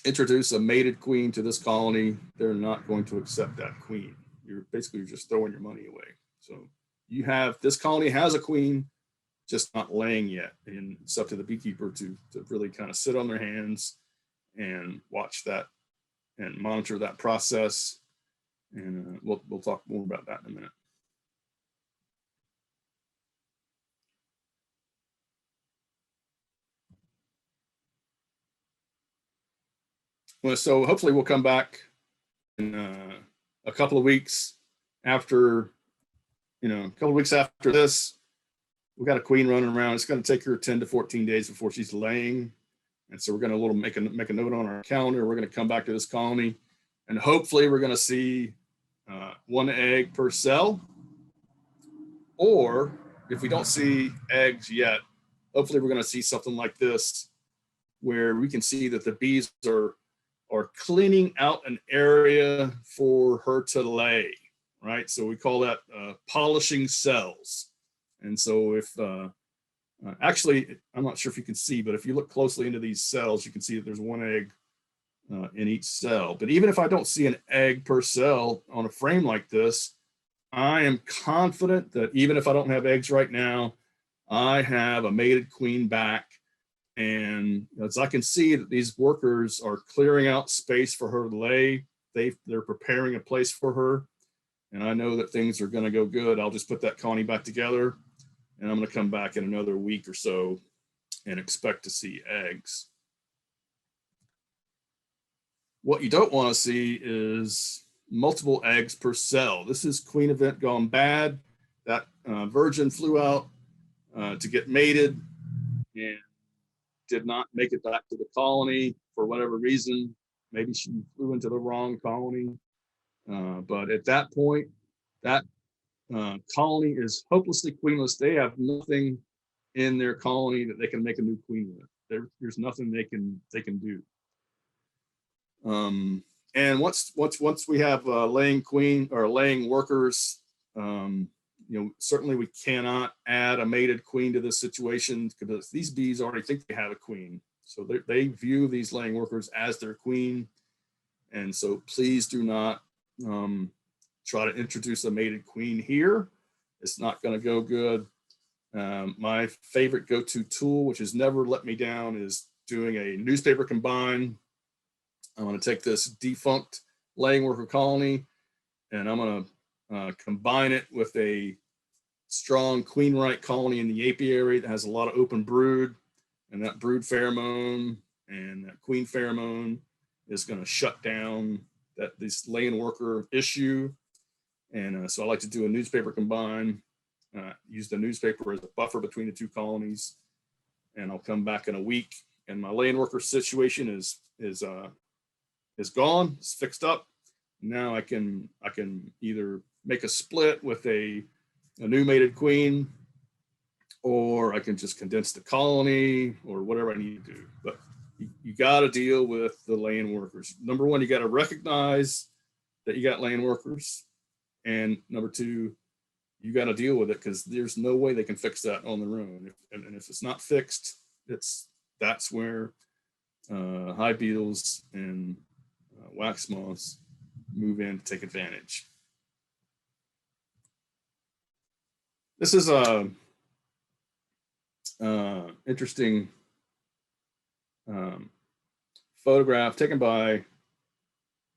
introduce a mated queen to this colony, they're not going to accept that queen. You're just throwing your money away. So this colony has a queen, just not laying yet. And it's up to the beekeeper to really kind of sit on their hands and watch that and monitor that process. And we'll talk more about that in a minute. Well, so hopefully we'll come back in a couple of weeks after, this. We've got a queen running around. It's going to take her 10 to 14 days before she's laying. And so we're going to make a note on our calendar. We're going to come back to this colony, and hopefully we're going to see one egg per cell. Or if we don't see eggs yet, hopefully we're going to see something like this, where we can see that the bees are cleaning out an area for her to lay, right? So we call that polishing cells. And so if, actually, I'm not sure if you can see, but if you look closely into these cells, you can see that there's one egg in each cell. But even if I don't see an egg per cell on a frame like this, I am confident that even if I don't have eggs right now, I have a mated queen back. And as I can see that these workers are clearing out space for her to lay, they're preparing a place for her. And I know that things are going to go good. I'll just put that colony back together, and I'm going to come back in another week or so and expect to see eggs. What you don't want to see is multiple eggs per cell. This is queen event gone bad. That virgin flew out to get mated and did not make it back to the colony for whatever reason. maybe she flew into the wrong colony. But at that point, that colony is hopelessly queenless. They have nothing in their colony that they can make a new queen with. There's nothing they can do. And once we have laying queen or laying workers, certainly we cannot add a mated queen to this situation, because these bees already think they have a queen. So they view these laying workers as their queen. And so please do not try to introduce a mated queen here. It's not going to go good. My favorite go-to tool, which has never let me down, is doing a newspaper combine. I'm going to take this defunct laying worker colony, and I'm going to combine it with a strong queen right colony in the apiary that has a lot of open brood, and that brood pheromone and that queen pheromone is going to shut down this laying worker issue. And so I like to do a newspaper combine, use the newspaper as a buffer between the two colonies, and I'll come back in a week, and my laying worker situation is gone, it's fixed up. Now I can either make a split with a new mated queen, or I can just condense the colony, or whatever I need to do. But you got to deal with the laying workers. Number one, you got to recognize that you got laying workers, and number two, you got to deal with it, because there's no way they can fix that on their own. And if it's not fixed, that's where hive beetles and wax moths move in to take advantage. This is a interesting photograph taken by,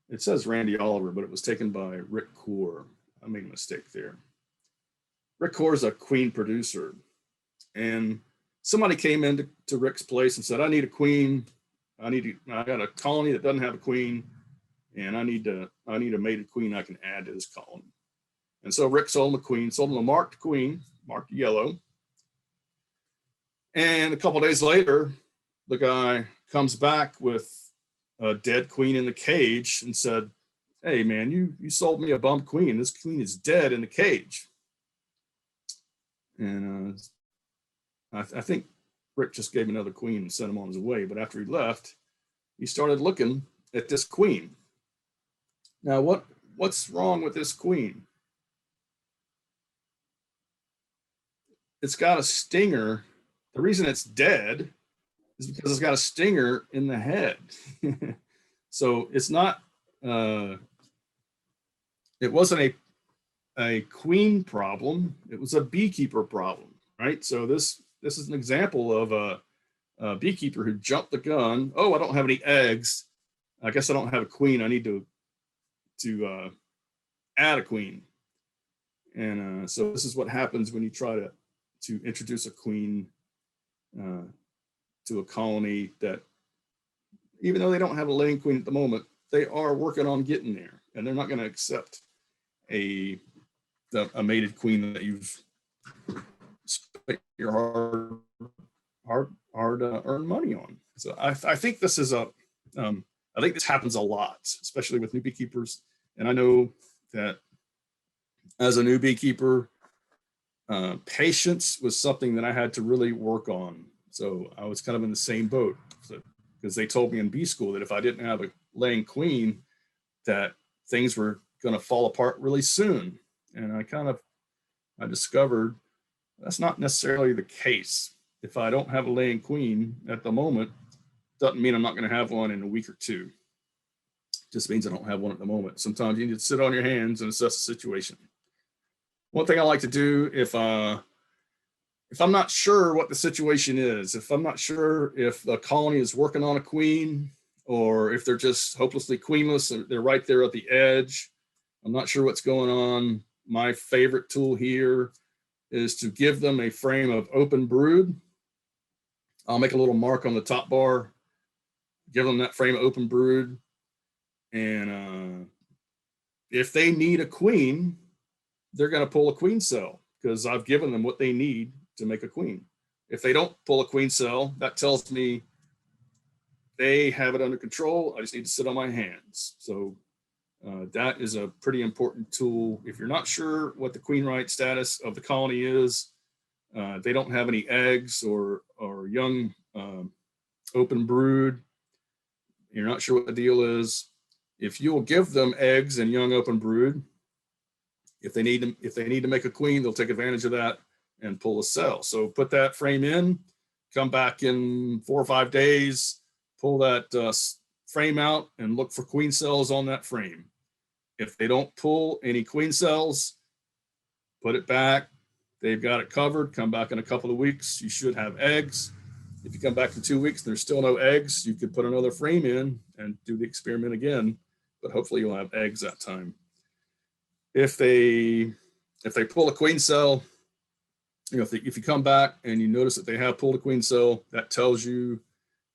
it says Randy Oliver, but it was taken by Rick Core. I made a mistake there. Rick Core is a queen producer, and somebody came into Rick's place and said, I need a queen. I got a colony that doesn't have a queen, and I need a mated queen I can add to this colony. And so Rick sold him a queen, sold him a marked queen, marked yellow. And a couple days later, the guy comes back with a dead queen in the cage and said, hey man, you sold me a bum queen. This queen is dead in the cage. And I think Rick just gave another queen and sent him on his way. But after he left, he started looking at this queen. Now, what's wrong with this queen? It's got a stinger. The reason it's dead is because it's got a stinger in the head. So it's not, it wasn't a queen problem. It was a beekeeper problem, right? So this is an example of a beekeeper who jumped the gun. Oh, I don't have any eggs. I guess I don't have a queen. I need to add a queen. And so this is what happens when you try to introduce a queen to a colony that, even though they don't have a laying queen at the moment, they are working on getting there, and they're not going to accept a mated queen that you've spent your hard earned money on. So I think this is I think this happens a lot, especially with new beekeepers. And I know that as a new beekeeper, patience was something that I had to really work on. So I was kind of in the same boat, because they told me in bee school that if I didn't have a laying queen, that things were going to fall apart really soon. And I discovered that's not necessarily the case. If I don't have a laying queen at the moment, doesn't mean I'm not going to have one in a week or two. Just means I don't have one at the moment. Sometimes you need to sit on your hands and assess the situation. One thing I like to do, if I'm not sure what the situation is, if I'm not sure if the colony is working on a queen, or if they're just hopelessly queenless, they're right there at the edge, I'm not sure what's going on, my favorite tool here is to give them a frame of open brood. I'll make a little mark on the top bar, give them that frame of open brood. And if they need a queen, they're going to pull a queen cell, because I've given them what they need to make a queen. If they don't pull a queen cell, that tells me they have it under control. I just need to sit on my hands. So that is a pretty important tool. If you're not sure what the queen right status of the colony is, they don't have any eggs or young open brood, you're not sure what the deal is. If you'll give them eggs and young open brood, if they need to make a queen, they'll take advantage of that and pull a cell. So put that frame in, come back in 4 or 5 days, pull that frame out and look for queen cells on that frame. If they don't pull any queen cells, put it back. They've got it covered. Come back in a couple of weeks. You should have eggs. If you come back in 2 weeks and there's still no eggs, you could put another frame in and do the experiment again, but hopefully you'll have eggs that time. If they pull a queen cell, if you come back and you notice that they have pulled a queen cell, that tells you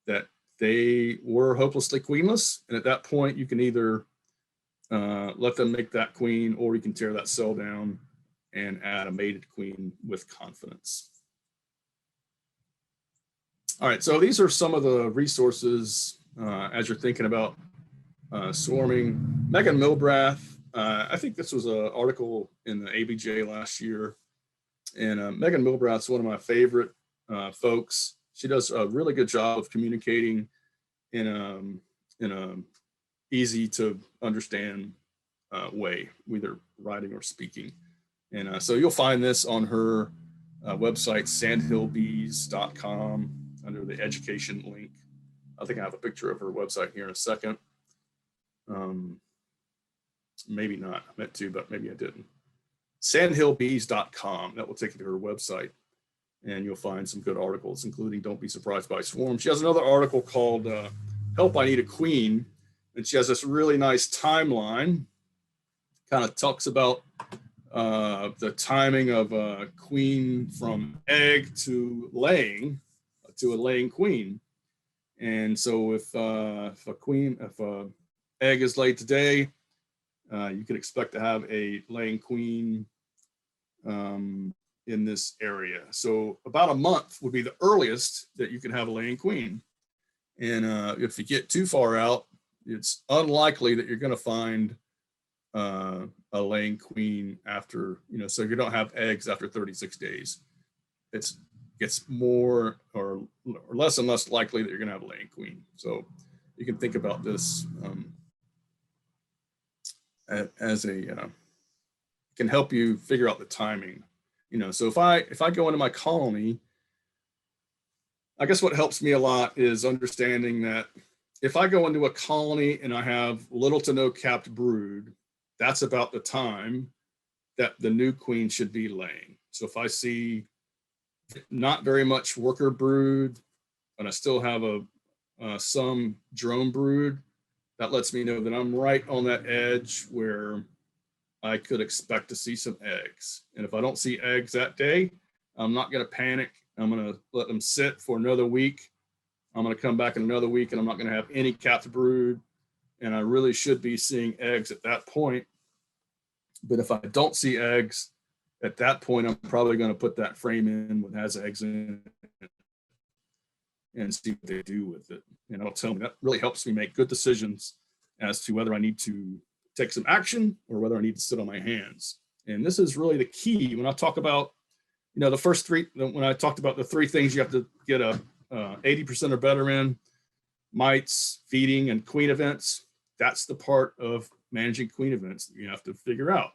that they were hopelessly queenless. And at that point, you can either let them make that queen, or you can tear that cell down and add a mated queen with confidence. All right, so these are some of the resources as you're thinking about swarming. Megan Milbrath, I think this was an article in the ABJ last year, and Megan Milbrath's one of my favorite folks. She does a really good job of communicating in a easy to understand way, either writing or speaking. And so you'll find this on her website, sandhillbees.com, under the education link. I think I have a picture of her website here in a second. Maybe not, I meant to, but maybe I didn't. Sandhillbees.com, that will take you to her website. And you'll find some good articles, including Don't Be Surprised by Swarms. She has another article called Help, I Need a Queen. And she has this really nice timeline, kind of talks about the timing of a queen from egg to laying, to a laying queen. And so if a egg is laid today, you can expect to have a laying queen in this area. So about a month would be the earliest that you can have a laying queen. And if you get too far out, it's unlikely that you're going to find a laying queen after, so you don't have eggs after 36 days. It's more or less and less likely that you're going to have a laying queen. So you can think about this as can help you figure out the timing. So if I go into my colony, I guess what helps me a lot is understanding that if I go into a colony and I have little to no capped brood, that's about the time that the new queen should be laying. So if I see not very much worker brood, but I still have some drone brood, that lets me know that I'm right on that edge where I could expect to see some eggs. And if I don't see eggs that day, I'm not going to panic. I'm going to let them sit for another week. I'm going to come back in another week and I'm not going to have any capped brood. And I really should be seeing eggs at that point. But if I don't see eggs at that point, I'm probably going to put that frame in what has eggs in it and see what they do with it. And it'll tell me. That really helps me make good decisions as to whether I need to take some action or whether I need to sit on my hands. And this is really the key when I talk about, the first three, when I talked about the three things you have to get a 80% or better in: mites, feeding, and queen events. That's the part of managing queen events that you have to figure out.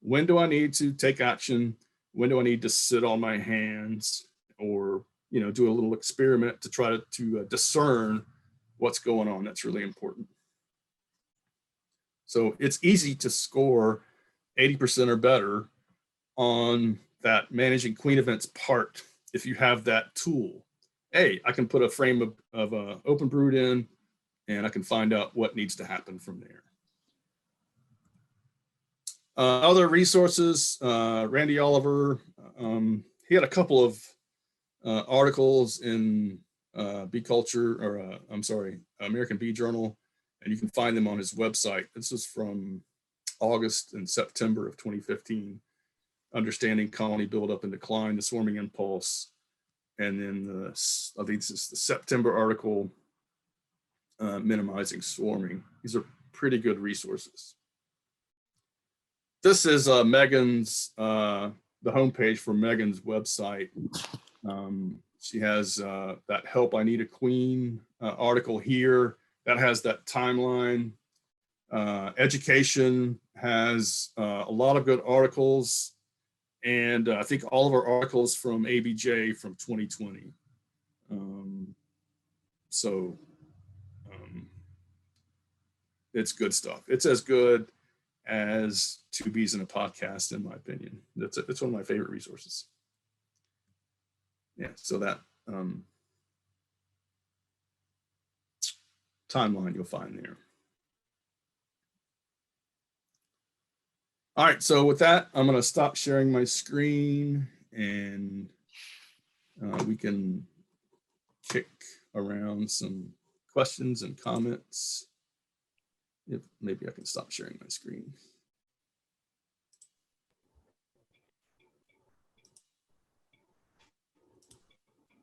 When do I need to take action? When do I need to sit on my hands or, do a little experiment to try to discern what's going on? That's really important. So it's easy to score 80% or better on that managing queen events part if you have that tool. Hey, I can put a frame of open brood in and I can find out what needs to happen from there. Other resources, Randy Oliver, he had a couple of articles in Bee Culture, or American Bee Journal, and you can find them on his website. This is from August and September of 2015, Understanding Colony Buildup and Decline, the Swarming Impulse. And then I think this is the September article, minimizing swarming. These are pretty good resources. This is Megan's, the homepage for Megan's website. She has that Help I Need a Queen article here that has that timeline. Education has a lot of good articles, and I think all of our articles from ABJ from 2020. It's good stuff. It's as good as Two Bees in a Podcast, in my opinion. It's one of my favorite resources. Yeah, so that timeline you'll find there. All right, so with that, I'm going to stop sharing my screen, and we can kick around some questions and comments. If maybe I can stop sharing my screen.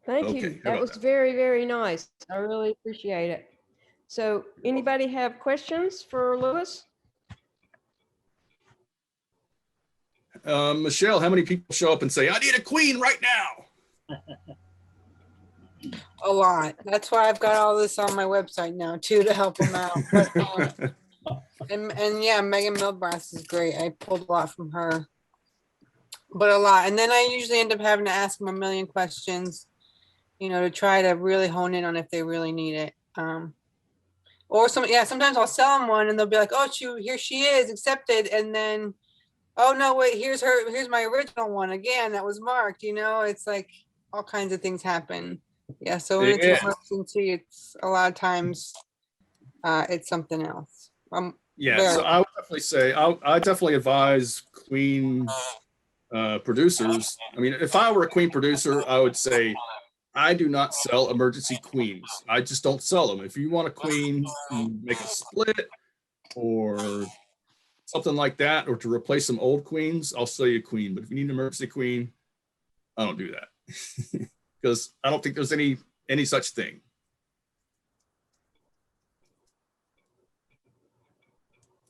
Thank you. That was very, very nice. I really appreciate it. So anybody have questions for Lewis? Michelle, how many people show up and say, I need a queen right now? A lot. That's why I've got all this on my website now too, to help them out. But, and yeah, Megan Milbrass is great. I pulled a lot from her, but a lot. And then I usually end up having to ask them a million questions, you know, to try to really hone in on if they really need it. Or sometimes I'll sell them one and they'll be like, oh, here she is, accepted. And then, oh no, wait, here's my original one again that was marked, you know. It's like all kinds of things happen. Yeah, so when it's emergency, it's a lot of times it's something else. Yeah, so I would definitely say I definitely advise queen producers. I mean, if I were a queen producer, I would say I do not sell emergency queens. I just don't sell them. If you want a queen to make a split or something like that, or to replace some old queens, I'll sell you a queen. But if you need an emergency queen, I don't do that because I don't think there's any such thing.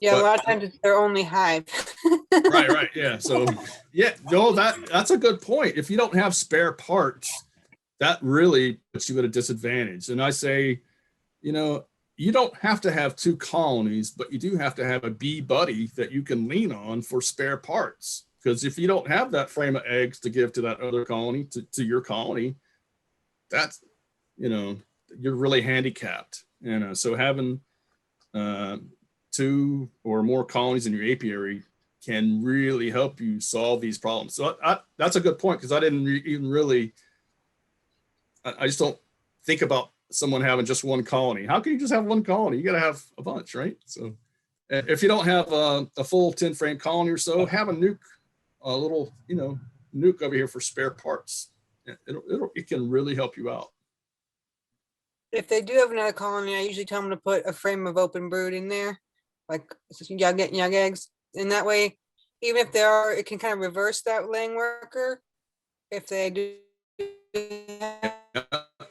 Yeah, but a lot of times it's their only hive. Right. Yeah. So yeah, no, that's a good point. If you don't have spare parts, that really puts you at a disadvantage. And I say, you know, you don't have to have two colonies, but you do have to have a bee buddy that you can lean on for spare parts. Because if you don't have that frame of eggs to give to that other colony, to your colony, that's, you know, you're really handicapped. And so having two or more colonies in your apiary can really help you solve these problems. So that's a good point, because I didn't even really, I just don't think about someone having just one colony. How can you just have one colony? You got to have a bunch, right? So if you don't have a full 10 frame colony or so, have a nuke, a little, you know, nuke over here for spare parts. It can really help you out. If they do have another colony, I usually tell them to put a frame of open brood in there, like young eggs. And that way, even if they are, it can kind of reverse that laying worker if they do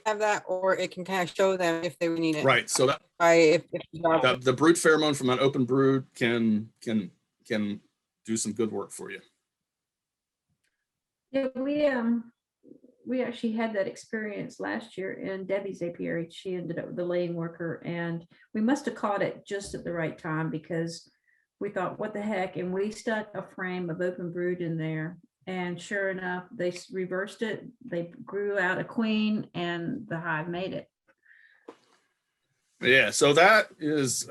have that, or it can kind of show them if they need it. Right. So that the brood pheromone from that open brood can do some good work for you. Yeah, we actually had that experience last year in Debbie's apiary. She ended up with the laying worker, and we must have caught it just at the right time, because we thought, what the heck? And we stuck a frame of open brood in there, and sure enough, they reversed it. They grew out a queen, and the hive made it. Yeah, so that is,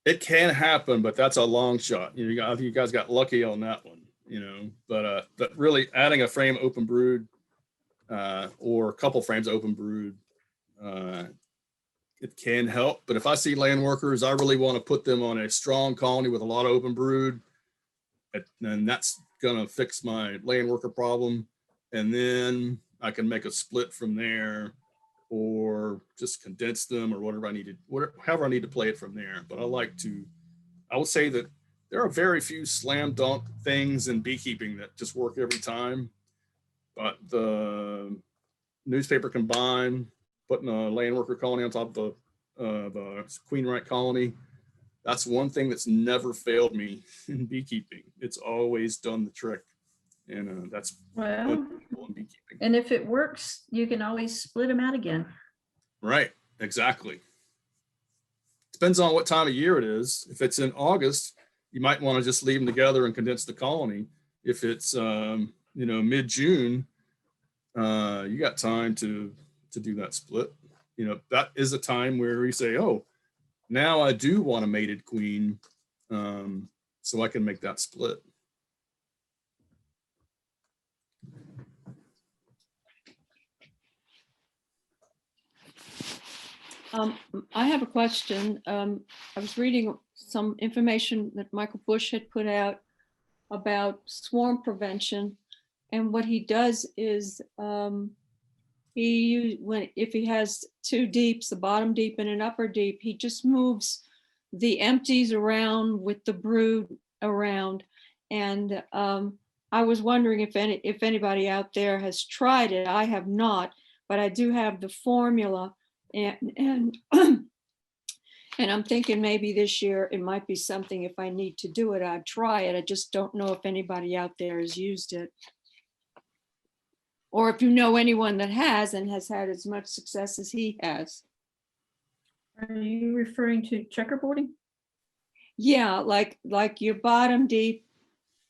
it can happen, but that's a long shot. You know, you guys got lucky on that one, you know, but really adding a frame open brood or a couple frames open brood, it can help. But if I see laying workers, I really want to put them on a strong colony with a lot of open brood, and that's going to fix my laying worker problem. And then I can make a split from there, or just condense them, or whatever I needed, however I need to play it from there. But I would say that there are very few slam dunk things in beekeeping that just work every time. But the newspaper combine, putting a laying worker colony on top of the queen right colony. That's one thing that's never failed me in beekeeping. It's always done the trick. And that's Well, in beekeeping. and if it works, you can always split them out again. Right, exactly. Depends on what time of year it is. If it's in August, you might want to just leave them together and condense the colony. If it's mid-June, you got time to do that split. That is a time where we say, oh, now I do want a mated queen, so I can make that split. I have a question. I was reading some information that Michael Bush had put out about swarm prevention. And what he does is if he has two deeps, the bottom deep and an upper deep, he just moves the empties around with the brood around. And I was wondering if anybody out there has tried it. I have not, but I do have the formula. And I'm thinking maybe this year it might be something, if I need to do it, I'd try it. I just don't know if anybody out there has used it. Or if you know anyone that has and has had as much success as he has. Are you referring to checkerboarding? Yeah, like your bottom deep,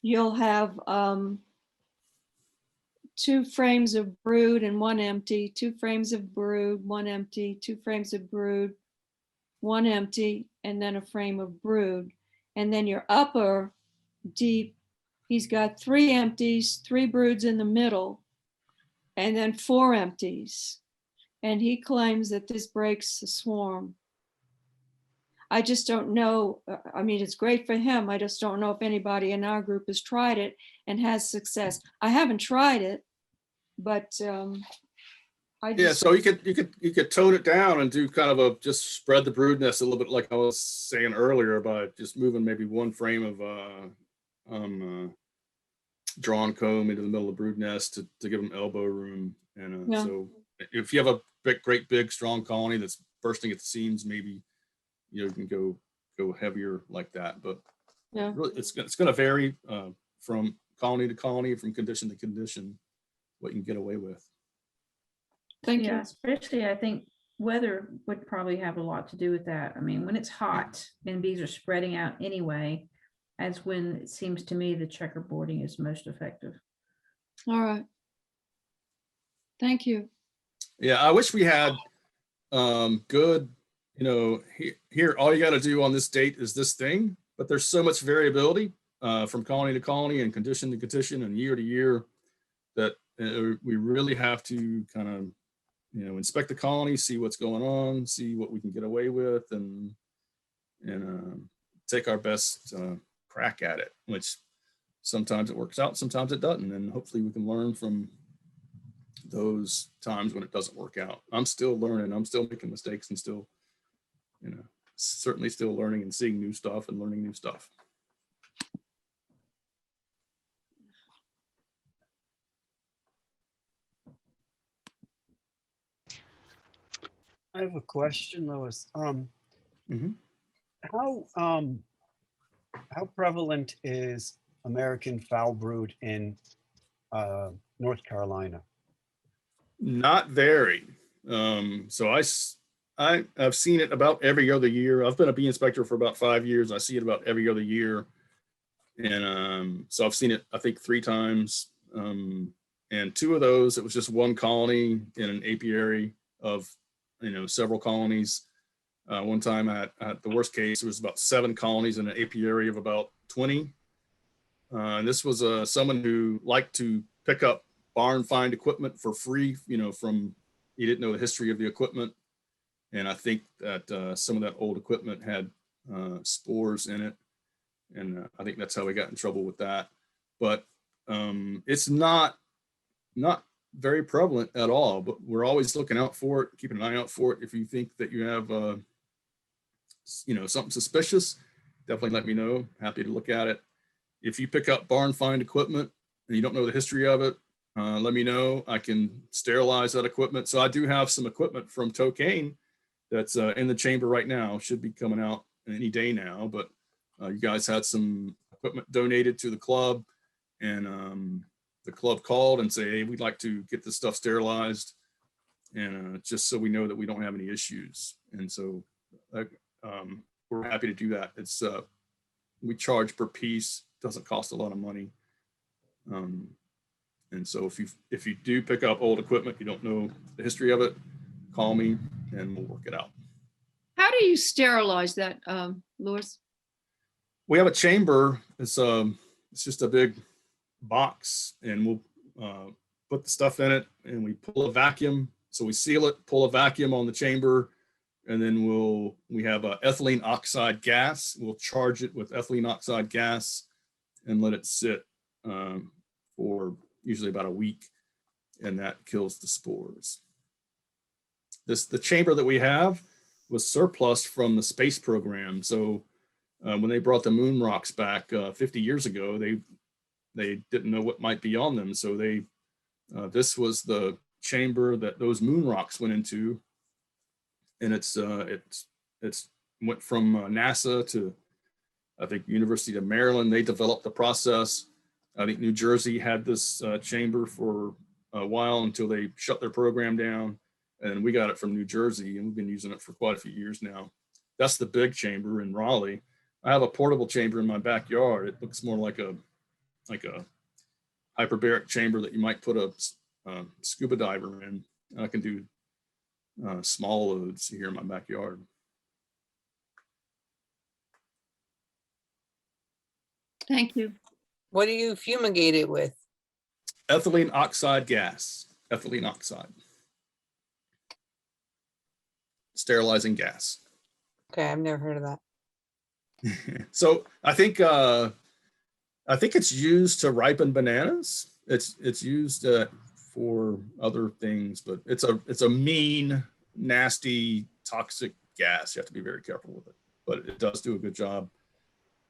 you'll have 2 frames of brood and 1 empty, 2 frames of brood, 1 empty, 2 frames of brood, 1 empty, and then a frame of brood. And then your upper deep, he's got 3 empties, 3 broods in the middle, and then 4 empties. And he claims that this breaks the swarm. I just don't know. I mean, it's great for him. I just don't know if anybody in our group has tried it and has success. I haven't tried it, but So you could tone it down and do kind of just spread the brood nest a little bit, like I was saying earlier, by just moving maybe 1 frame of drawn comb into the middle of the brood nest to give them elbow room. And so if you have a great big strong colony that's bursting at the seams, maybe you can go heavier like that. But really, it's going to vary from colony to colony, from condition to condition, what you can get away with. Thank you. Especially I think weather would probably have a lot to do with that. I mean, when it's hot and bees are spreading out anyway, as when it seems to me the checkerboarding is most effective. All right. Thank you. Yeah, I wish we had good, here all you got to do on this date is this thing, but there's so much variability from colony to colony and condition to condition and year to year that we really have to kind of inspect the colony, see what's going on, see what we can get away with, and take our best crack at it, which sometimes it works out, sometimes it doesn't. And hopefully we can learn from those times when it doesn't work out. I'm still learning, I'm still making mistakes, and still, certainly still learning and seeing new stuff and learning new stuff. I have a question, Lewis. Mhm. How prevalent is American foul brood in North Carolina? Not very. So I've seen it about every other year. I've been a bee inspector for about 5 years. I see it about every other year. And so I've seen it, I think, 3 times. And 2 of those, it was just 1 colony in an apiary of, several colonies. One time at the worst case, it was about 7 colonies in an apiary of about 20. And this was someone who liked to pick up barn find equipment for free, from, he didn't know the history of the equipment. And I think that some of that old equipment had spores in it. And I think that's how we got in trouble with that. But it's not very prevalent at all, but we're always looking out for it, keeping an eye out for it. If you think that you have, something suspicious, definitely let me know. Happy to look at it. If you pick up barn find equipment and you don't know the history of it, let me know. I can sterilize that equipment. So I do have some equipment from Tocane that's in the chamber right now. Should be coming out any day now. But you guys had some equipment donated to the club, and the club called and say, hey, we'd like to get this stuff sterilized, and just so we know that we don't have any issues. And so we're happy to do that. It's we charge per piece. Doesn't cost a lot of money. And so if you do pick up old equipment, you don't know the history of it, call me and we'll work it out. How do you sterilize that, Lewis? We have a chamber. It's just a big box, and we'll put the stuff in it, and we pull a vacuum. So we seal it, pull a vacuum on the chamber, and then we have a ethylene oxide gas. We'll charge it with ethylene oxide gas and let it sit for usually about a week, and that kills the spores. The chamber that we have was surplus from the space program. So when they brought the moon rocks back 50 years ago, they didn't know what might be on them. So this was the chamber that those moon rocks went into, and it's went from NASA to, I think, University of Maryland. They developed the process. I think New Jersey had this chamber for a while until they shut their program down, and we got it from New Jersey, and we've been using it for quite a few years now. That's the big chamber in Raleigh. I have a portable chamber in my backyard. It looks more like a hyperbaric chamber that you might put a scuba diver in. I can do small loads here in my backyard. Thank you. What do you fumigate it with? Ethylene oxide gas. Ethylene oxide. Sterilizing gas. Okay, I've never heard of that. So I think it's used to ripen bananas. It's used for other things, but it's a mean, nasty, toxic gas. You have to be very careful with it, but it does do a good job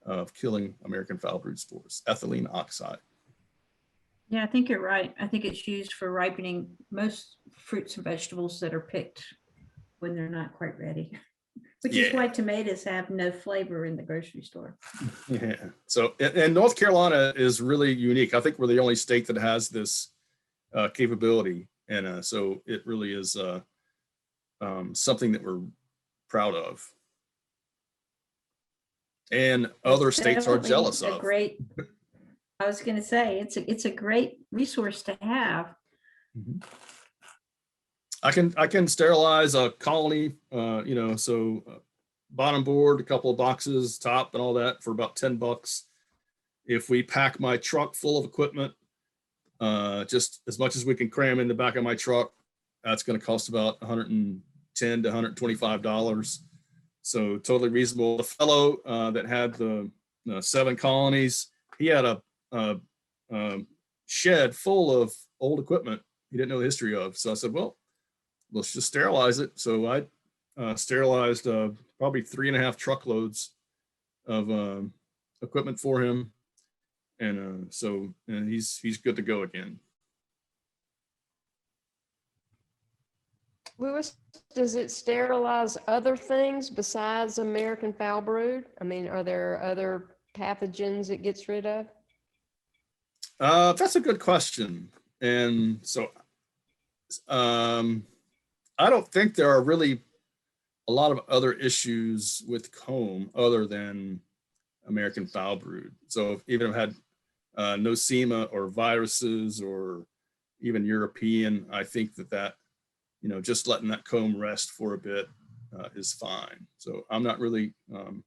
of killing American foul brood spores. Ethylene oxide. Yeah, I think you're right. I think it's used for ripening most fruits and vegetables that are picked when they're not quite ready, which is why tomatoes have no flavor in the grocery store. Yeah. So, and North Carolina is really unique. I think we're the only state that has this capability, and so it really is something that we're proud of, and other states are jealous of. I was going to say it's a great resource to have. Mm-hmm. I can sterilize a colony, bottom board, a couple of boxes, top, and all that for about $10. If we pack my truck full of equipment, just as much as we can cram in the back of my truck, that's going to cost about $110 to $125. So totally reasonable. The fellow that had the 7 colonies, he had a shed full of old equipment he didn't know the history of. So I said, well, let's just sterilize it. So I sterilized probably 3.5 truckloads of equipment for him, and he's good to go again. Lewis, does it sterilize other things besides American foul brood? I mean, are there other pathogens it gets rid of? That's a good question. And so I don't think there are really a lot of other issues with comb other than American foul brood. So even if I had nosema or viruses or even European, I think that just letting that comb rest for a bit is fine. So I'm not really, I'm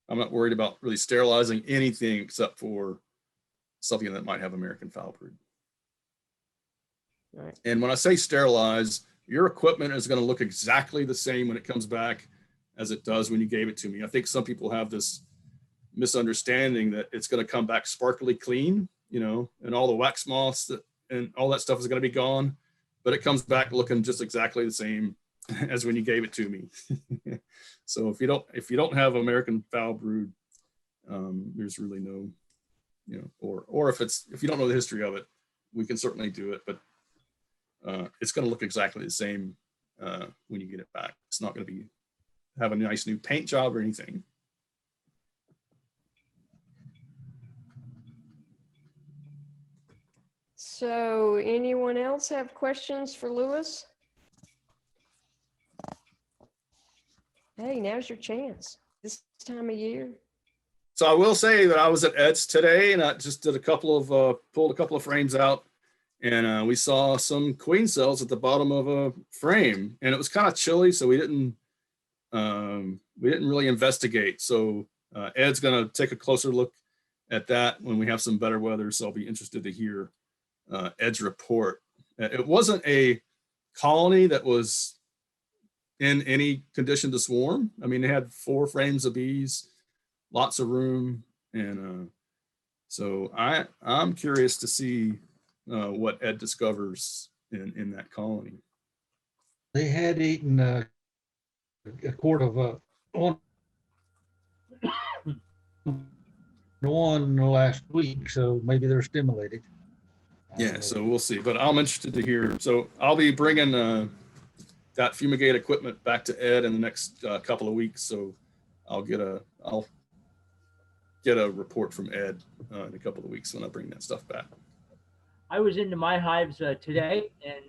not worried about really sterilizing anything except for something that might have American foul brood. Right. And when I say sterilize, your equipment is going to look exactly the same when it comes back as it does when you gave it to me. I think some people have this misunderstanding that it's going to come back sparkly clean, and all the wax moths and all that stuff is going to be gone, but it comes back looking just exactly the same as when you gave it to me. So if you don't have American foul brood, there's really no, or if you don't know the history of it, we can certainly do it, but it's going to look exactly the same when you get it back. It's not going to be have a nice new paint job or anything. So anyone else have questions for Lewis? Hey, now's your chance this time of year. So I will say that I was at Ed's today, and I just did pulled a couple of frames out, and we saw some queen cells at the bottom of a frame, and it was kind of chilly, so we didn't really investigate. So Ed's going to take a closer look at that when we have some better weather. So I'll be interested to hear Ed's report. It wasn't a colony that was in any condition to swarm. I mean, they had 4 frames of bees, lots of room, and so I'm curious to see what Ed discovers in that colony. They had eaten a quart of one last week, so maybe they're stimulated. Yeah, so we'll see. But I'm interested to hear. So I'll be bringing that fumigate equipment back to Ed in the next couple of weeks. So I'll get a report from Ed in a couple of weeks when I bring that stuff back. I was into my hives today, and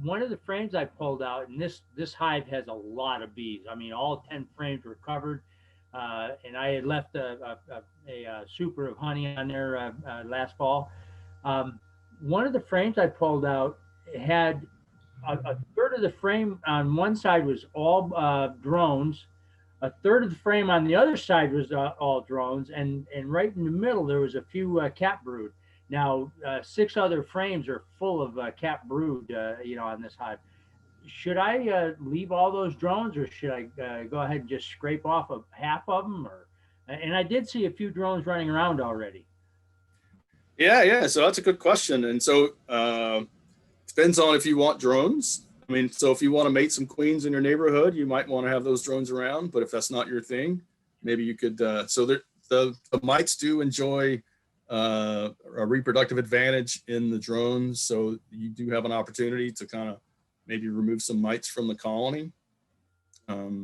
one of the frames I pulled out, and this hive has a lot of bees. I mean, all 10 frames were covered, and I had left a super of honey on there last fall. One of the frames I pulled out had a third of the frame on one side was all drones. A third of the frame on the other side was all drones, and right in the middle there was a few cat brood. Now 6 other frames are full of cat brood, on this hive. Should I leave all those drones, or should I go ahead and just scrape off half of them? And I did see a few drones running around already. Yeah. So that's a good question. And so depends on if you want drones. I mean, so if you want to mate some queens in your neighborhood, you might want to have those drones around. But if that's not your thing, maybe you could. So the mites do enjoy a reproductive advantage in the drones. So you do have an opportunity to kind of maybe remove some mites from the colony.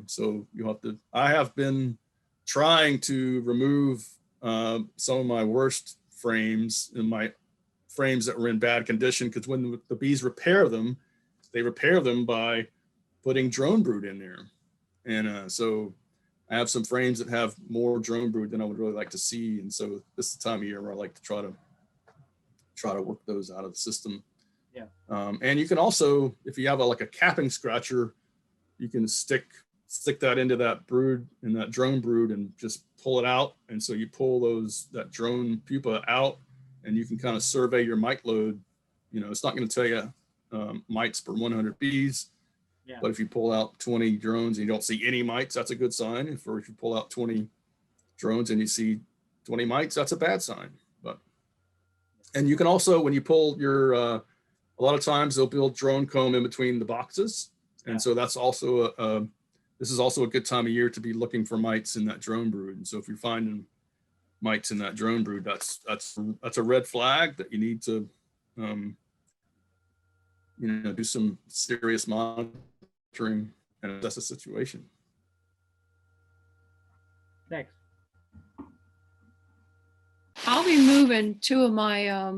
So you'll have to. I have been trying to remove some of my worst frames in my frames that were in bad condition, because when the bees repair them, they repair them by putting drone brood in there. And so I have some frames that have more drone brood than I would really like to see. And so this is the time of year where I like to try to work those out of the system. Yeah. And you can also, if you have like a capping scratcher, you can stick that into that brood and that drone brood and just pull it out. And so you pull that drone pupa out, and you can kind of survey your mite load. It's not going to tell you mites per 100 bees. Yeah. But if you pull out 20 drones and you don't see any mites, that's a good sign. If you pull out 20 drones and you see 20 mites, that's a bad sign. And you can also, when you pull your, a lot of times they'll build drone comb in between the boxes. And so that's also this is also a good time of year to be looking for mites in that drone brood. And so if you're finding mites in that drone brood, that's a red flag that you need to, do some serious monitoring and assess the situation. Thanks. I'll be moving 2 of my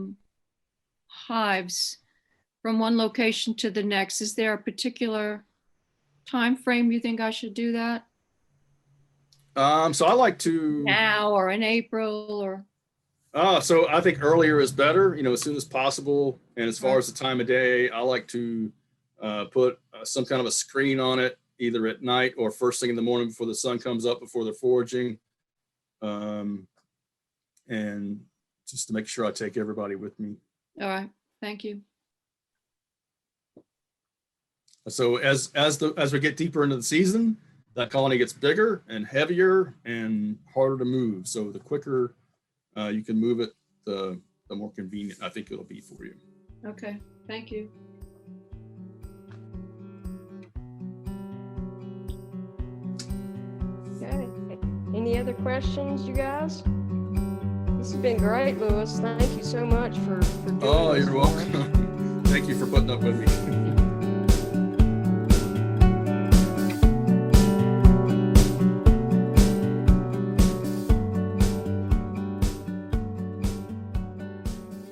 hives from one location to the next. Is there a particular time frame you think I should do that? So I like to Now or in April or? So I think earlier is better, as soon as possible. And as far as the time of day, I like to put some kind of a screen on it, either at night or first thing in the morning before the sun comes up, before they're foraging. And just to make sure I take everybody with me. All right, thank you. So as we get deeper into the season, that colony gets bigger and heavier and harder to move. So the quicker you can move it, the more convenient I think it'll be for you. Okay, thank you. Okay. Any other questions, you guys? This has been great, Lewis. Thank you so much for doing Oh, this you're for us. welcome. Thank you for putting up with me.